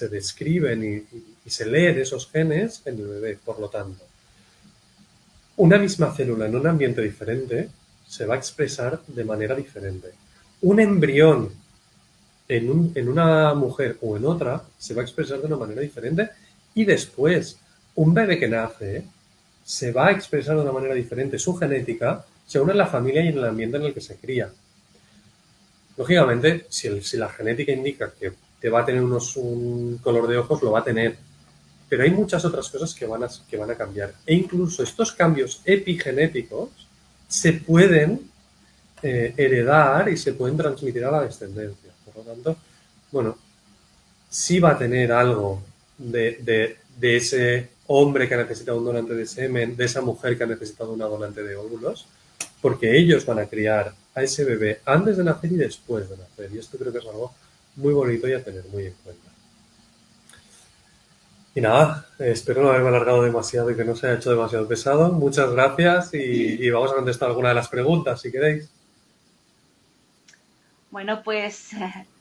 describen y se leen esos genes en el bebé. Por lo tanto, una misma célula en un ambiente diferente se va a expresar de manera diferente. Un embrión en una mujer o en otra se va a expresar de una manera diferente, y después un bebé que nace se va a expresar de una manera diferente su genética según en la familia y en el ambiente en el que se cría. Lógicamente, si la genética indica que va a tener un color de ojos, lo va a tener. Pero hay muchas otras cosas que van a cambiar. E incluso estos cambios epigenéticos se pueden heredar y se pueden transmitir a la descendencia. Por lo tanto, bueno, sí va a tener algo de ese hombre que ha necesitado un donante de semen, de esa mujer que ha necesitado una donante de óvulos, porque ellos van a criar a ese bebé antes de nacer y después de nacer. Y esto creo que es algo muy bonito y a tener muy en cuenta. Y nada, espero no haberme alargado demasiado y que no se haya hecho demasiado pesado. Muchas gracias y vamos a contestar alguna de las preguntas, si queréis. Bueno, pues,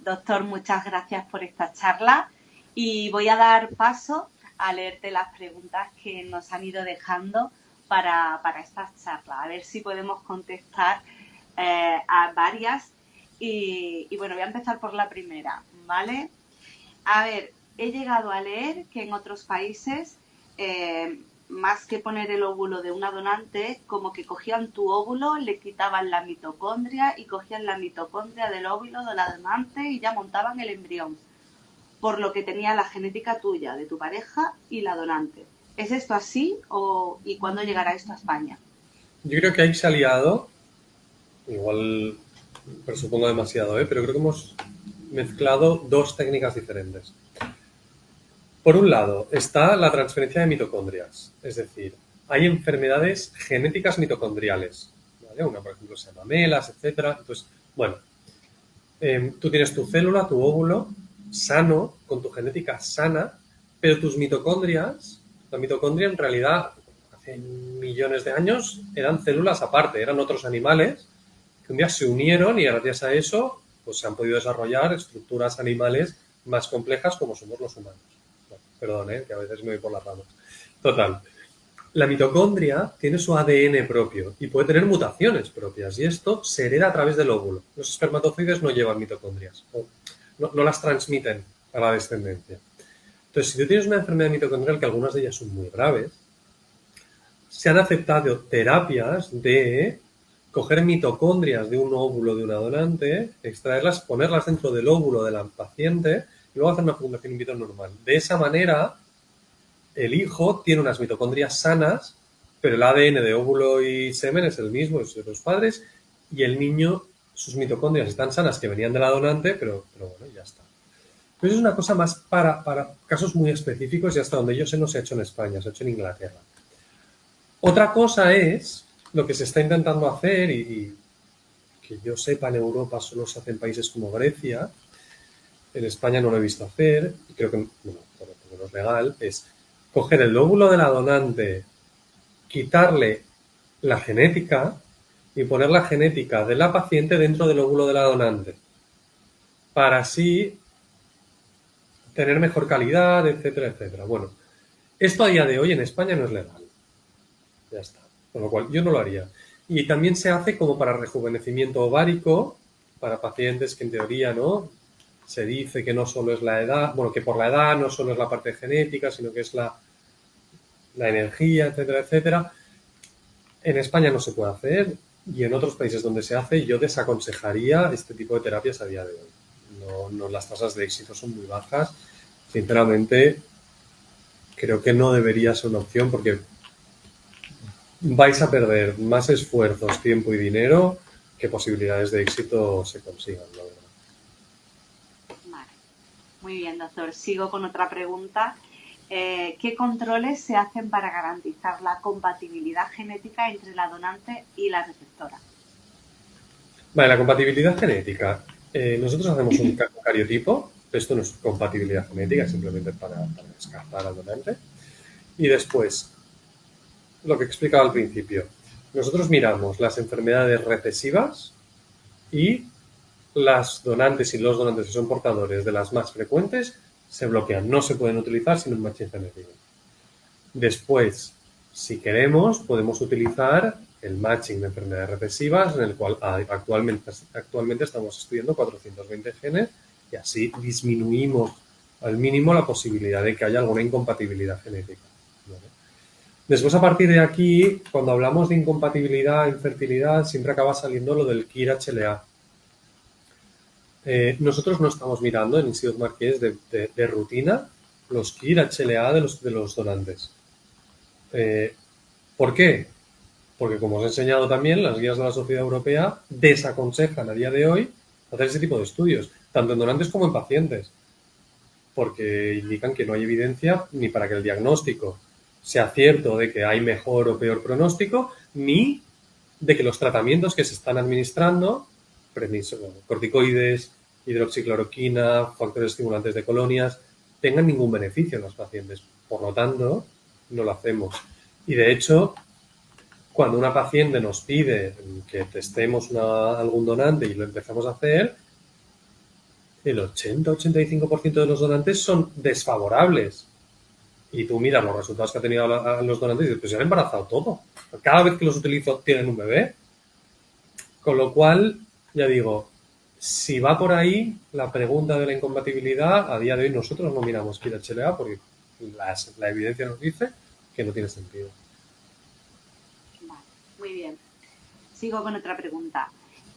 doctor, muchas gracias por esta charla y voy a dar paso a leerte las preguntas que nos han ido dejando para esta charla. A ver si podemos contestar a varias. Y bueno, voy a empezar por la primera, ¿vale? A ver, he llegado a leer que en otros países, más que poner el óvulo de una donante, como que cogían tu óvulo, le quitaban la mitocondria y cogían la mitocondria del óvulo de la donante y ya montaban el embrión, por lo que tenía la genética tuya, de tu pareja y la donante. ¿Es esto así y cuándo llegará esto a España? Yo creo que ahí se ha liado, igual presupongo demasiado, pero creo que hemos mezclado dos técnicas diferentes. Por un lado, está la transferencia de mitocondrias, es decir, hay enfermedades genéticas mitocondriales, ¿vale? Una, por ejemplo, se llama melas, etcétera. Entonces, bueno, tú tienes tu célula, tu óvulo, sano, con tu genética sana, pero tus mitocondrias, la mitocondria en realidad, hace millones de años, eran células aparte, eran otros animales que un día se unieron y gracias a eso pues se han podido desarrollar estructuras animales más complejas como somos los humanos. Perdón, que a veces me voy por las ramas. Total. La mitocondria tiene su ADN propio y puede tener mutaciones propias, y esto se hereda a través del óvulo. Los espermatozoides no llevan mitocondrias, no las transmiten a la descendencia. Entonces, si tú tienes una enfermedad mitocondrial, que algunas de ellas son muy graves, se han aceptado terapias de coger mitocondrias de un óvulo de una donante, extraerlas, ponerlas dentro del óvulo de la paciente y luego hacer una fecundación in vitro normal. De esa manera, el hijo tiene unas mitocondrias sanas, pero el ADN de óvulo y semen es el mismo, es de los padres, y el niño, sus mitocondrias están sanas, que venían de la donante, pero bueno, ya está. Entonces es una cosa más para casos muy específicos, y hasta donde yo sé no se ha hecho en España, se ha hecho en Inglaterra. Otra cosa es lo que se está intentando hacer, y que yo sepa en Europa solo se hace en países como Grecia, en España no lo he visto hacer, y creo que bueno, porque no es legal, es coger el óvulo de la donante, quitarle la genética y poner la genética de la paciente dentro del óvulo de la donante, para así tener mejor calidad, etcétera, etcétera. Bueno, esto a día de hoy en España no es legal. Ya está. Con lo cual yo no lo haría. Y también se hace como para rejuvenecimiento ovárico, para pacientes que en teoría, ¿no?, se dice que no solo es la edad, bueno, que por la edad no solo es la parte genética, sino que es la energía, etcétera, etcétera. En España no se puede hacer, y en otros países donde se hace yo desaconsejaría este tipo de terapias a día de hoy. No, las tasas de éxito son muy bajas. Sinceramente, creo que no debería ser una opción porque vais a perder más esfuerzos, tiempo y dinero que posibilidades de éxito se consigan, la verdad. Vale. Muy bien, doctor. Sigo con otra pregunta. ¿Qué controles se hacen para garantizar la compatibilidad genética entre la donante y la receptora? Vale, la compatibilidad genética. Nosotros hacemos un cariotipo Esto no es compatibilidad genética, es simplemente para descartar al donante. Y después, lo que explicaba al principio, nosotros miramos las enfermedades recesivas y las donantes y los donantes que son portadores de las más frecuentes se bloquean, no se pueden utilizar sin un matching genético. Después, si queremos, podemos utilizar el matching de enfermedades recesivas, en el cual actualmente estamos estudiando 420 genes y así disminuimos al mínimo la posibilidad de que haya alguna incompatibilidad genética. ¿Vale? Después, a partir de aquí, cuando hablamos de incompatibilidad en fertilidad, siempre acaba saliendo lo del KIR-HLA. Nosotros no estamos mirando en Instituto Marqués de rutina los KIR-HLA de los donantes. ¿Por qué? Porque, como os he enseñado también, las guías de la Sociedad Europea desaconsejan a día de hoy hacer ese tipo de estudios, tanto en donantes como en pacientes, porque indican que no hay evidencia ni para que el diagnóstico sea cierto de que hay mejor o peor pronóstico, ni de que los tratamientos que se están administrando, corticoides, hidroxicloroquina, factores estimulantes de colonias, tengan ningún beneficio en los pacientes. Por lo tanto, no lo hacemos. Y de hecho, cuando una paciente nos pide que testemos algún donante y lo empezamos a hacer, el 80-85% de los donantes son desfavorables. Y tú miras los resultados que ha tenido los donantes y dices, pues se han embarazado todo. Cada vez que los utilizo tienen un bebé. Con lo cual, ya digo, si va por ahí la pregunta de la incompatibilidad, a día de hoy nosotros no miramos KIR-HLA porque la evidencia nos dice que no tiene sentido. Vale, muy bien. Sigo con otra pregunta.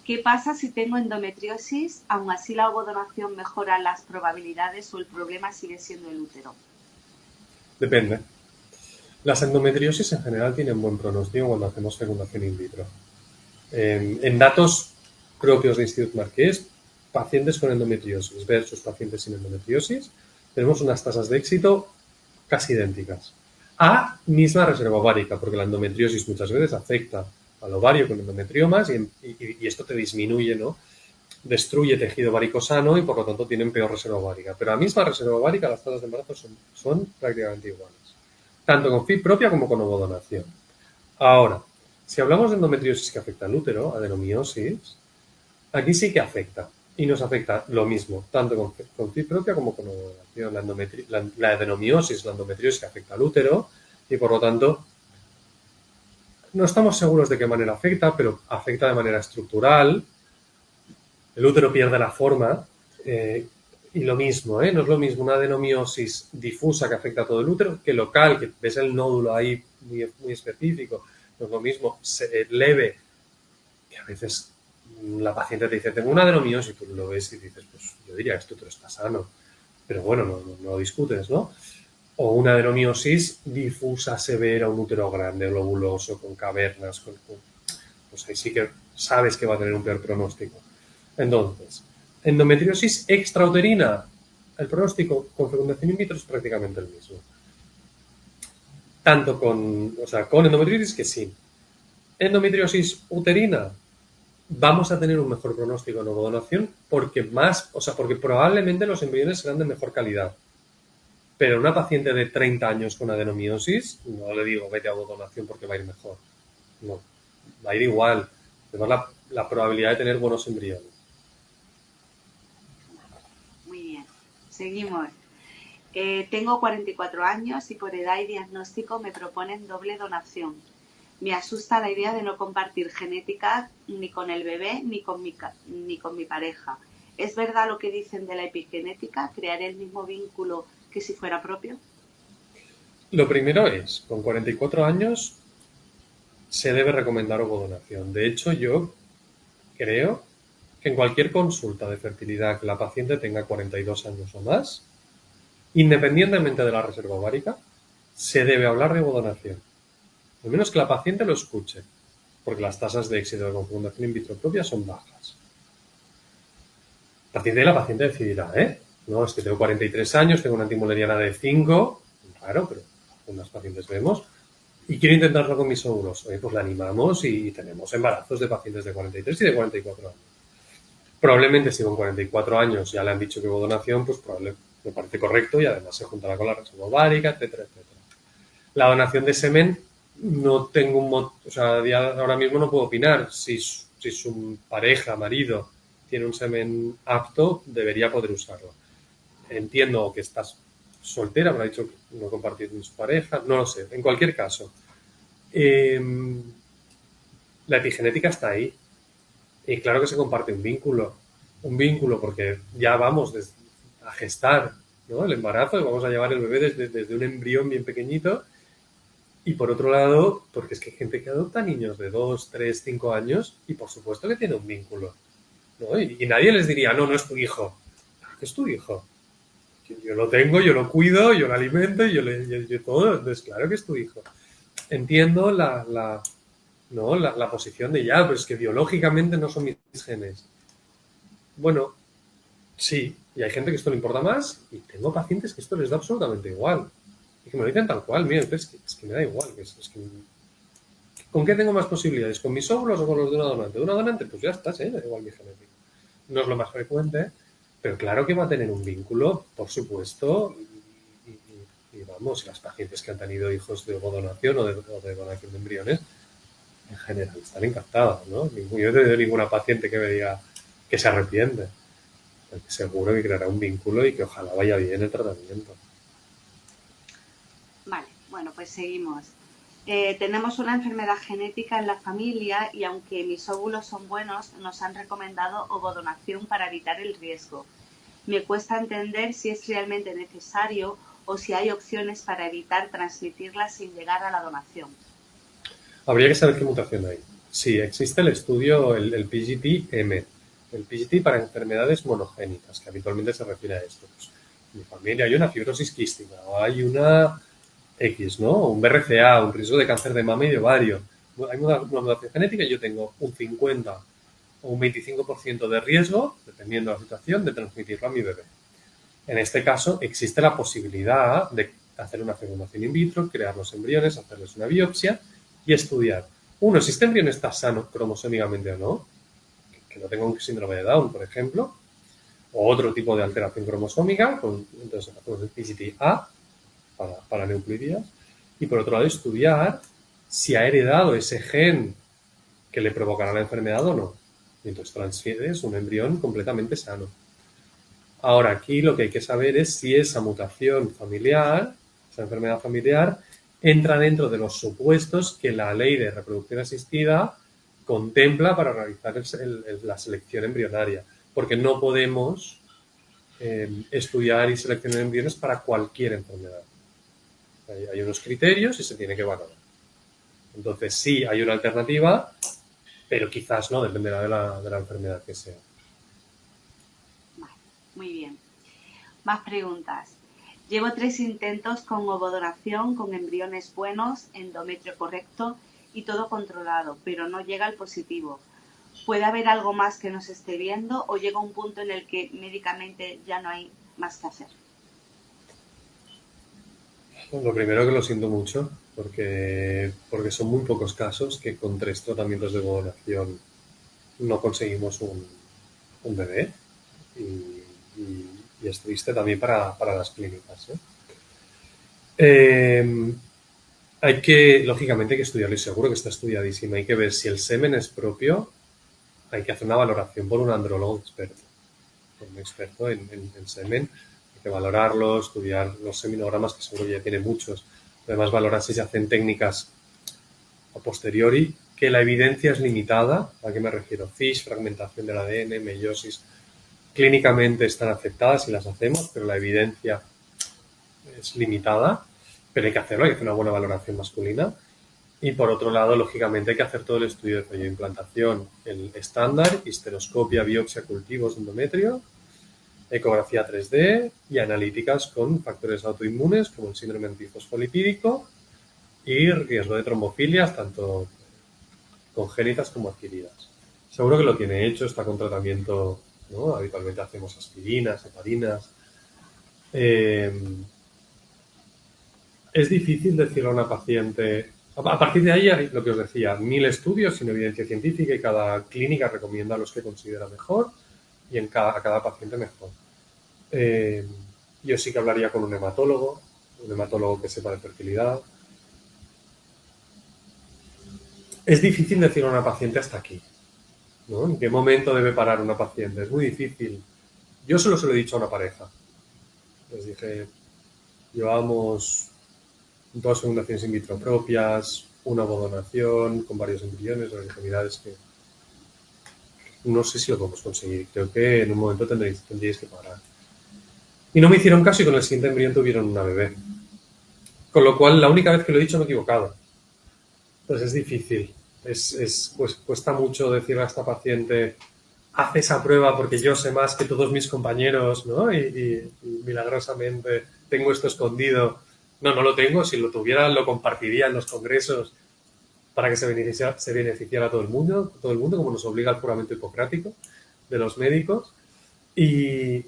¿Qué pasa si tengo endometriosis? ¿Aún así la ovodonación mejora las probabilidades o el problema sigue siendo el útero? Depende. Las endometriosis en general tienen buen pronóstico cuando hacemos fecundación in vitro. En datos propios de Instituto Marqués, pacientes con endometriosis versus pacientes sin endometriosis, tenemos unas tasas de éxito casi idénticas. A misma reserva ovárica, porque la endometriosis muchas veces afecta al ovario con endometriomas y esto te disminuye, ¿no? Destruye tejido ovárico sano y por lo tanto tienen peor reserva ovárica. Pero a la misma reserva ovárica las tasas de embarazo son prácticamente iguales, tanto con FIV propia como con ovodonación. Ahora, si hablamos de endometriosis que afecta al útero, adenomiosis, aquí sí que afecta. Y nos afecta lo mismo, tanto con FIV propia como con ovodonación. La adenomiosis, la endometriosis que afecta al útero y por lo tanto no estamos seguros de qué manera afecta, pero afecta de manera estructural. El útero pierde la forma y lo mismo, no es lo mismo una adenomiosis difusa que afecta a todo el útero que local, que ves el nódulo ahí muy, muy específico. No es lo mismo leve, que a veces la paciente te dice, tengo una adenomiosis, y tú lo ves y dices, pues yo diría que este útero está sano, pero bueno, no lo discutes, ¿no? O una adenomiosis difusa, severa, un útero grande, globuloso, con cavernas, pues ahí sí que sabes que va a tener un peor pronóstico. Entonces, endometriosis extrauterina, el pronóstico con fecundación in vitro es prácticamente el mismo. Tanto con endometriosis que sin. Endometriosis uterina, vamos a tener un mejor pronóstico en ovodonación porque probablemente los embriones serán de mejor calidad. Pero una paciente de 30 años con adenomiosis, no le digo vete a ovodonación porque va a ir mejor. No, va a ir igual. Además, la probabilidad de tener buenos embriones. Muy bien. Seguimos. Tengo 44 años y por edad y diagnóstico me proponen doble donación. Me asusta la idea de no compartir genética ni con el bebé ni con mi pareja. ¿Es verdad lo que dicen de la epigenética? ¿Crearé el mismo vínculo que si fuera propio? Lo primero es, con 44 años se debe recomendar ovodonación. De hecho, yo creo que en cualquier consulta de fertilidad que la paciente tenga 42 años o más, independientemente de la reserva ovárica, se debe hablar de ovodonación. Al menos que la paciente lo escuche, porque las tasas de éxito de fecundación in vitro propia son bajas. A partir de ahí la paciente decidirá, no, es que tengo 43 años, tengo una antimoleriana de 5, claro, pero algunas pacientes vemos, y quiero intentarlo con mis óvulos. Pues la animamos y tenemos embarazos de pacientes de 43 y de 44 años. Probablemente si con 44 años ya le han dicho que hubo donación, pues probablemente me parece correcto y además se juntará con la reserva ovárica, etcétera, etcétera. La donación de semen no tengo o sea, ahora mismo no puedo opinar. Si su pareja, marido, tiene un semen apto, debería poder usarlo. Entiendo que estás soltera, me ha dicho que no compartir con su pareja, no lo sé. En cualquier caso, eh, la epigenética está ahí. Y claro que se comparte un vínculo porque ya vamos a gestar, ¿no?, el embarazo, y vamos a llevar el bebé desde un embrión bien pequeñito. Y por otro lado, porque es que hay gente que adopta niños de 2, 3, 5 años y por supuesto que tiene un vínculo, ¿no? Y nadie les diría, no, no es tu hijo. Claro que es tu hijo. Yo lo tengo, yo lo cuido, yo lo alimento, yo todo. Entonces, claro que es tu hijo. Entiendo la posición de ya, pero es que biológicamente no son mis genes. Bueno, sí, y hay gente que esto le importa más y tengo pacientes que esto les da absolutamente igual. Y que me lo dicen tal cual, mira, es que me da igual, que ¿con qué tengo más posibilidades? ¿Con mis óvulos o con los de una donante? De una donante, pues ya está, ¿eh? Da igual mi genética. No es lo más frecuente, pero claro que va a tener un vínculo, por supuesto, y vamos, las pacientes que han tenido hijos de ovodonación o de donación de embriones, en general están encantadas, ¿no? Yo no he tenido ninguna paciente que me diga que se arrepiente. Porque seguro que creará un vínculo y que ojalá vaya bien el tratamiento. Vale, bueno, pues seguimos. Tenemos una enfermedad genética en la familia y aunque mis óvulos son buenos, nos han recomendado ovodonación para evitar el riesgo. Me cuesta entender si es realmente necesario o si hay opciones para evitar transmitirla sin llegar a la donación. Habría que saber qué mutación hay. Sí, existe el estudio, el PGT-M, el PGT para enfermedades monogénicas, que habitualmente se refiere a esto. Pues, en mi familia hay una fibrosis quística, o hay una X, ¿no? Un BRCA, un riesgo de cáncer de mama y de ovario. Hay una mutación genética y yo tengo un 50 o un 25% de riesgo, dependiendo de la situación, de transmitirlo a mi bebé. En este caso, existe la posibilidad de hacer una fecundación in vitro, crear los embriones, hacerles una biopsia y estudiar, uno, si este embrión está sano cromosómicamente o no, que no tenga un síndrome de Down, por ejemplo, o otro tipo de alteración cromosómica, entonces hacemos el PGT-A para nucleotídeos, y por otro lado estudiar si ha heredado ese gen que le provocará la enfermedad o no. Y entonces transfieres un embrión completamente sano. Ahora, aquí lo que hay que saber es si esa mutación familiar, esa enfermedad familiar, entra dentro de los supuestos que la ley de reproducción asistida contempla para realizar la selección embrionaria. Porque no podemos estudiar y seleccionar embriones para cualquier enfermedad. Hay unos criterios y se tiene que valorar. Entonces, sí, hay una alternativa, pero quizás no, dependerá de la enfermedad que sea. Vale, muy bien. Más preguntas. Llevo 3 intentos con ovodonación, con embriones buenos, endometrio correcto y todo controlado, pero no llega el positivo. ¿Puede haber algo más que no se esté viendo o llega un punto en el que médicamente ya no hay más que hacer? Lo primero, que lo siento mucho, porque son muy pocos casos que con 3 tratamientos de ovodonación no conseguimos un bebé, y es triste también para las clínicas, hay que, lógicamente, hay que estudiarlo, y seguro que está estudiadísimo. Hay que ver si el semen es propio. Hay que hacer una valoración por un andrólogo experto, por un experto en semen. Hay que valorarlo, estudiar los seminogramas, que seguro ya tiene muchos. Además, valorar si se hacen técnicas a posteriori, que la evidencia es limitada. ¿A qué me refiero? FISH, fragmentación del ADN, meiosis. Clínicamente están aceptadas y las hacemos, pero la evidencia es limitada. Pero hay que hacerlo, hay que hacer una buena valoración masculina. Y por otro lado, lógicamente, hay que hacer todo el estudio de folloimplantación, el estándar, histeroscopia, biopsia, cultivos de endometrio, ecografía 3D y analíticas con factores autoinmunes como el síndrome antifosfolipídico y riesgo de trombofilias, tanto congénitas como adquiridas. Seguro que lo tiene hecho, está con tratamiento, ¿no? Habitualmente hacemos aspirinas, heparinas. Es difícil decirle a una paciente. A partir de ahí hay lo que os decía, 1000 estudios sin evidencia científica y cada clínica recomienda los que considera mejor. y a cada paciente mejor. Yo sí que hablaría con un hematólogo que sepa de fertilidad. Es difícil decir a una paciente hasta aquí, ¿no? ¿En qué momento debe parar una paciente? Es muy difícil. Yo solo se lo he dicho a una pareja. Les dije, llevamos 2 fecundaciones in vitro propias, una ovodonación con varios embriones, la realidad es que no sé si lo podemos conseguir. Creo que en un momento tendríais que parar. Y no me hicieron caso y con el siguiente embrión tuvieron una bebé. Con lo cual, la única vez que lo he dicho me he equivocado. Entonces es difícil. Pues cuesta mucho decirle a esta paciente, haz esa prueba porque yo sé más que todos mis compañeros, ¿no? Y milagrosamente tengo esto escondido. No, no lo tengo. Si lo tuviera, lo compartiría en los congresos para que se beneficiara a todo el mundo, como nos obliga el juramento hipocrático de los médicos. Y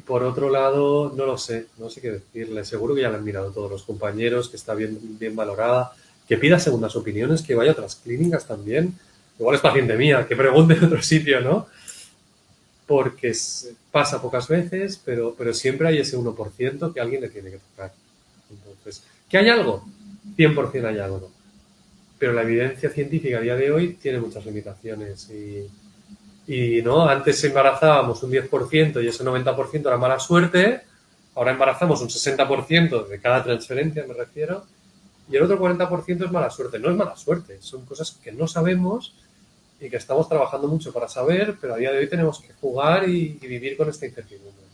por otro lado, no lo sé, no sé qué decirle. Seguro que ya le han mirado todos los compañeros, que está bien valorada, que pida segundas opiniones, que vaya a otras clínicas también. Igual es paciente mía, que pregunte en otro sitio, ¿no? Porque pasa pocas veces, pero siempre hay ese 1% que alguien le tiene que tocar. Entonces, ¿que hay algo? 100% hay algo. Pero la evidencia científica a día de hoy tiene muchas limitaciones y ¿no? Antes embarazábamos un 10% y ese 90% era mala suerte, ahora embarazamos un 60% de cada transferencia, me refiero, y el otro 40% es mala suerte. No es mala suerte, son cosas que no sabemos y que estamos trabajando mucho para saber, pero a día de hoy tenemos que jugar y vivir con esta incertidumbre.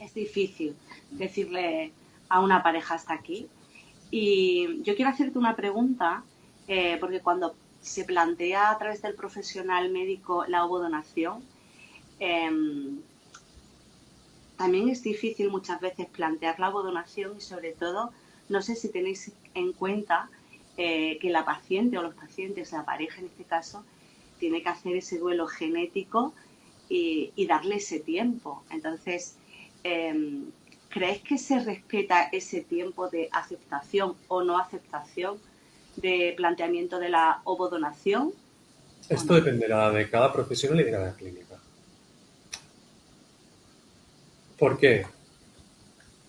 Es difícil decirle a una pareja hasta aquí. Y yo quiero hacerte una pregunta, porque cuando se plantea a través del profesional médico la ovodonación, también es difícil muchas veces plantear la ovodonación y sobre todo, no sé si tenéis en cuenta que la paciente o los pacientes, la pareja en este caso, tiene que hacer ese duelo genético y darle ese tiempo. Entonces, ¿crees que se respeta ese tiempo de aceptación o no aceptación de planteamiento de la ovodonación? Esto dependerá de cada profesional y de cada clínica. ¿Por qué?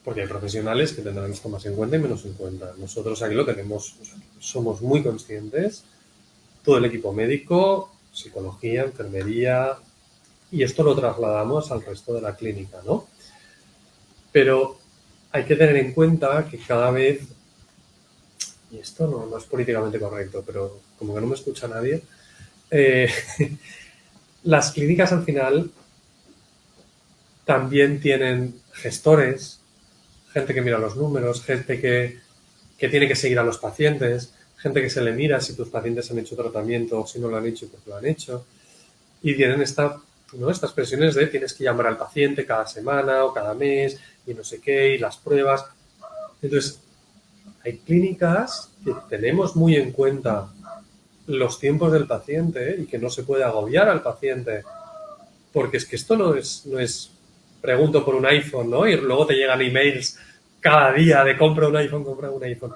Porque hay profesionales que tendrán esto más en cuenta y menos en cuenta. Nosotros aquí lo tenemos, somos muy conscientes, todo el equipo médico, psicología, enfermería, y esto lo trasladamos al resto de la clínica, ¿no? Pero hay que tener en cuenta que cada vez, y esto no es políticamente correcto, pero como que no me escucha nadie, las clínicas al final también tienen gestores, gente que mira los números, gente que tiene que seguir a los pacientes, gente que se le mira si tus pacientes han hecho tratamiento o si no lo han hecho y por qué lo han hecho. Y tienen estas presiones de tienes que llamar al paciente cada semana o cada mes y no sé qué, y las pruebas. Entonces, hay clínicas que tenemos muy en cuenta los tiempos del paciente y que no se puede agobiar al paciente. Porque es que esto no es pregunto por un iPhone, ¿no? Y luego te llegan emails cada día de compra un iPhone.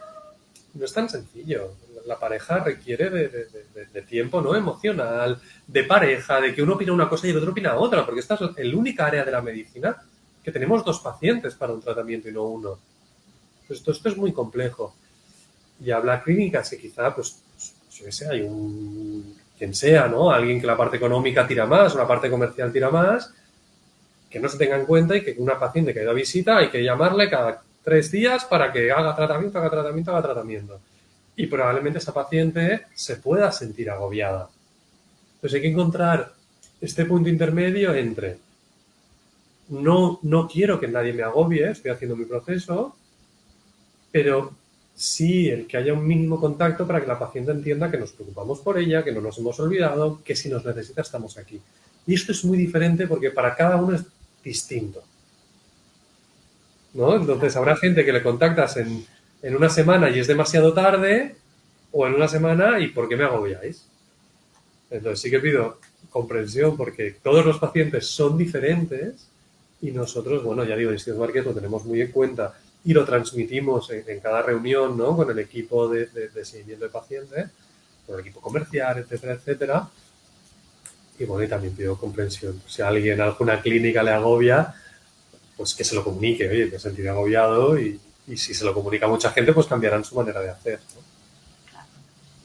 No es tan sencillo. La pareja requiere de tiempo, ¿no? Emocional, de pareja, de que uno opina una cosa y el otro opina otra, porque esta es la única área de la medicina que tenemos 2 pacientes para un tratamiento y no uno. Pues esto es muy complejo. Y habla clínicas que quizá, pues yo qué sé, hay quien sea, ¿no? Alguien que la parte económica tira más o la parte comercial tira más, que no se tenga en cuenta y que una paciente que ha ido a visita hay que llamarle cada 3 días para que haga tratamiento. Y probablemente esa paciente se pueda sentir agobiada. Entonces hay que encontrar este punto intermedio entre no quiero que nadie me agobie, estoy haciendo mi proceso, pero sí el que haya un mínimo contacto para que la paciente entienda que nos preocupamos por ella, que no nos hemos olvidado, que si nos necesita estamos aquí. Y esto es muy diferente porque para cada uno es distinto, ¿no? Entonces habrá gente que le contactas en una semana y es demasiado tarde, o en una semana y ¿por qué me agobiáis? Entonces sí que pido comprensión porque todos los pacientes son diferentes y nosotros, bueno, ya digo, Distintos Market lo tenemos muy en cuenta y lo transmitimos en cada reunión, ¿no? Con el equipo de seguimiento de pacientes, con el equipo comercial, etcétera, etcétera. Y bueno, y también pido comprensión. Si a alguien, alguna clínica le agobia, pues que se lo comunique. Oye, me he sentido agobiado y si se lo comunica a mucha gente, pues cambiarán su manera de hacer, ¿no? Claro.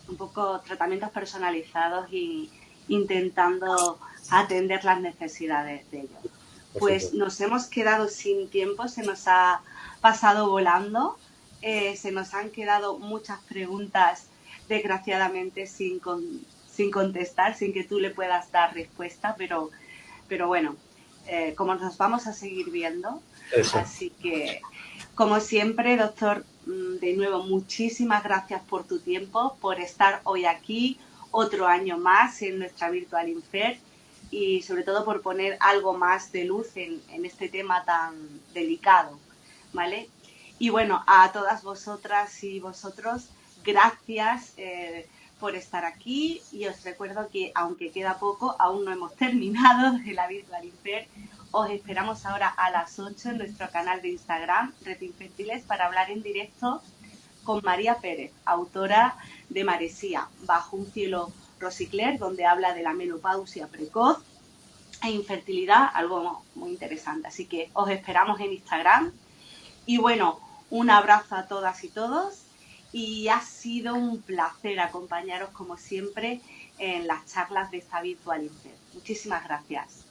Un poco tratamientos personalizados y intentando atender las necesidades de ellos. Por Pues supuesto. nos hemos quedado sin tiempo, se nos ha pasado volando, se nos han quedado muchas preguntas, desgraciadamente, sin contestar, sin que tú le puedas dar respuesta, pero bueno, como nos vamos a seguir viendo, Eso. así que, como siempre, doctor, de nuevo, muchísimas gracias por tu tiempo, por estar hoy aquí, otro año más en nuestra Virtual Infer y sobre todo por poner algo más de luz en este tema tan delicado, ¿vale? Y bueno, a todas vosotras y vosotros, gracias por estar aquí y os recuerdo que aunque queda poco, aún no hemos terminado de la Virtual Infer. Os esperamos ahora a las 8 en nuestro canal de Instagram, Red Infertiles, para hablar en directo con María Pérez, autora de Maresía, Bajo un cielo rosicler, donde habla de la menopausia precoz e infertilidad, algo muy interesante. Así que os esperamos en Instagram. Y bueno, un abrazo a todas y todos. Y ha sido un placer acompañaros como siempre en las charlas de esta Virtual Infer. Muchísimas gracias.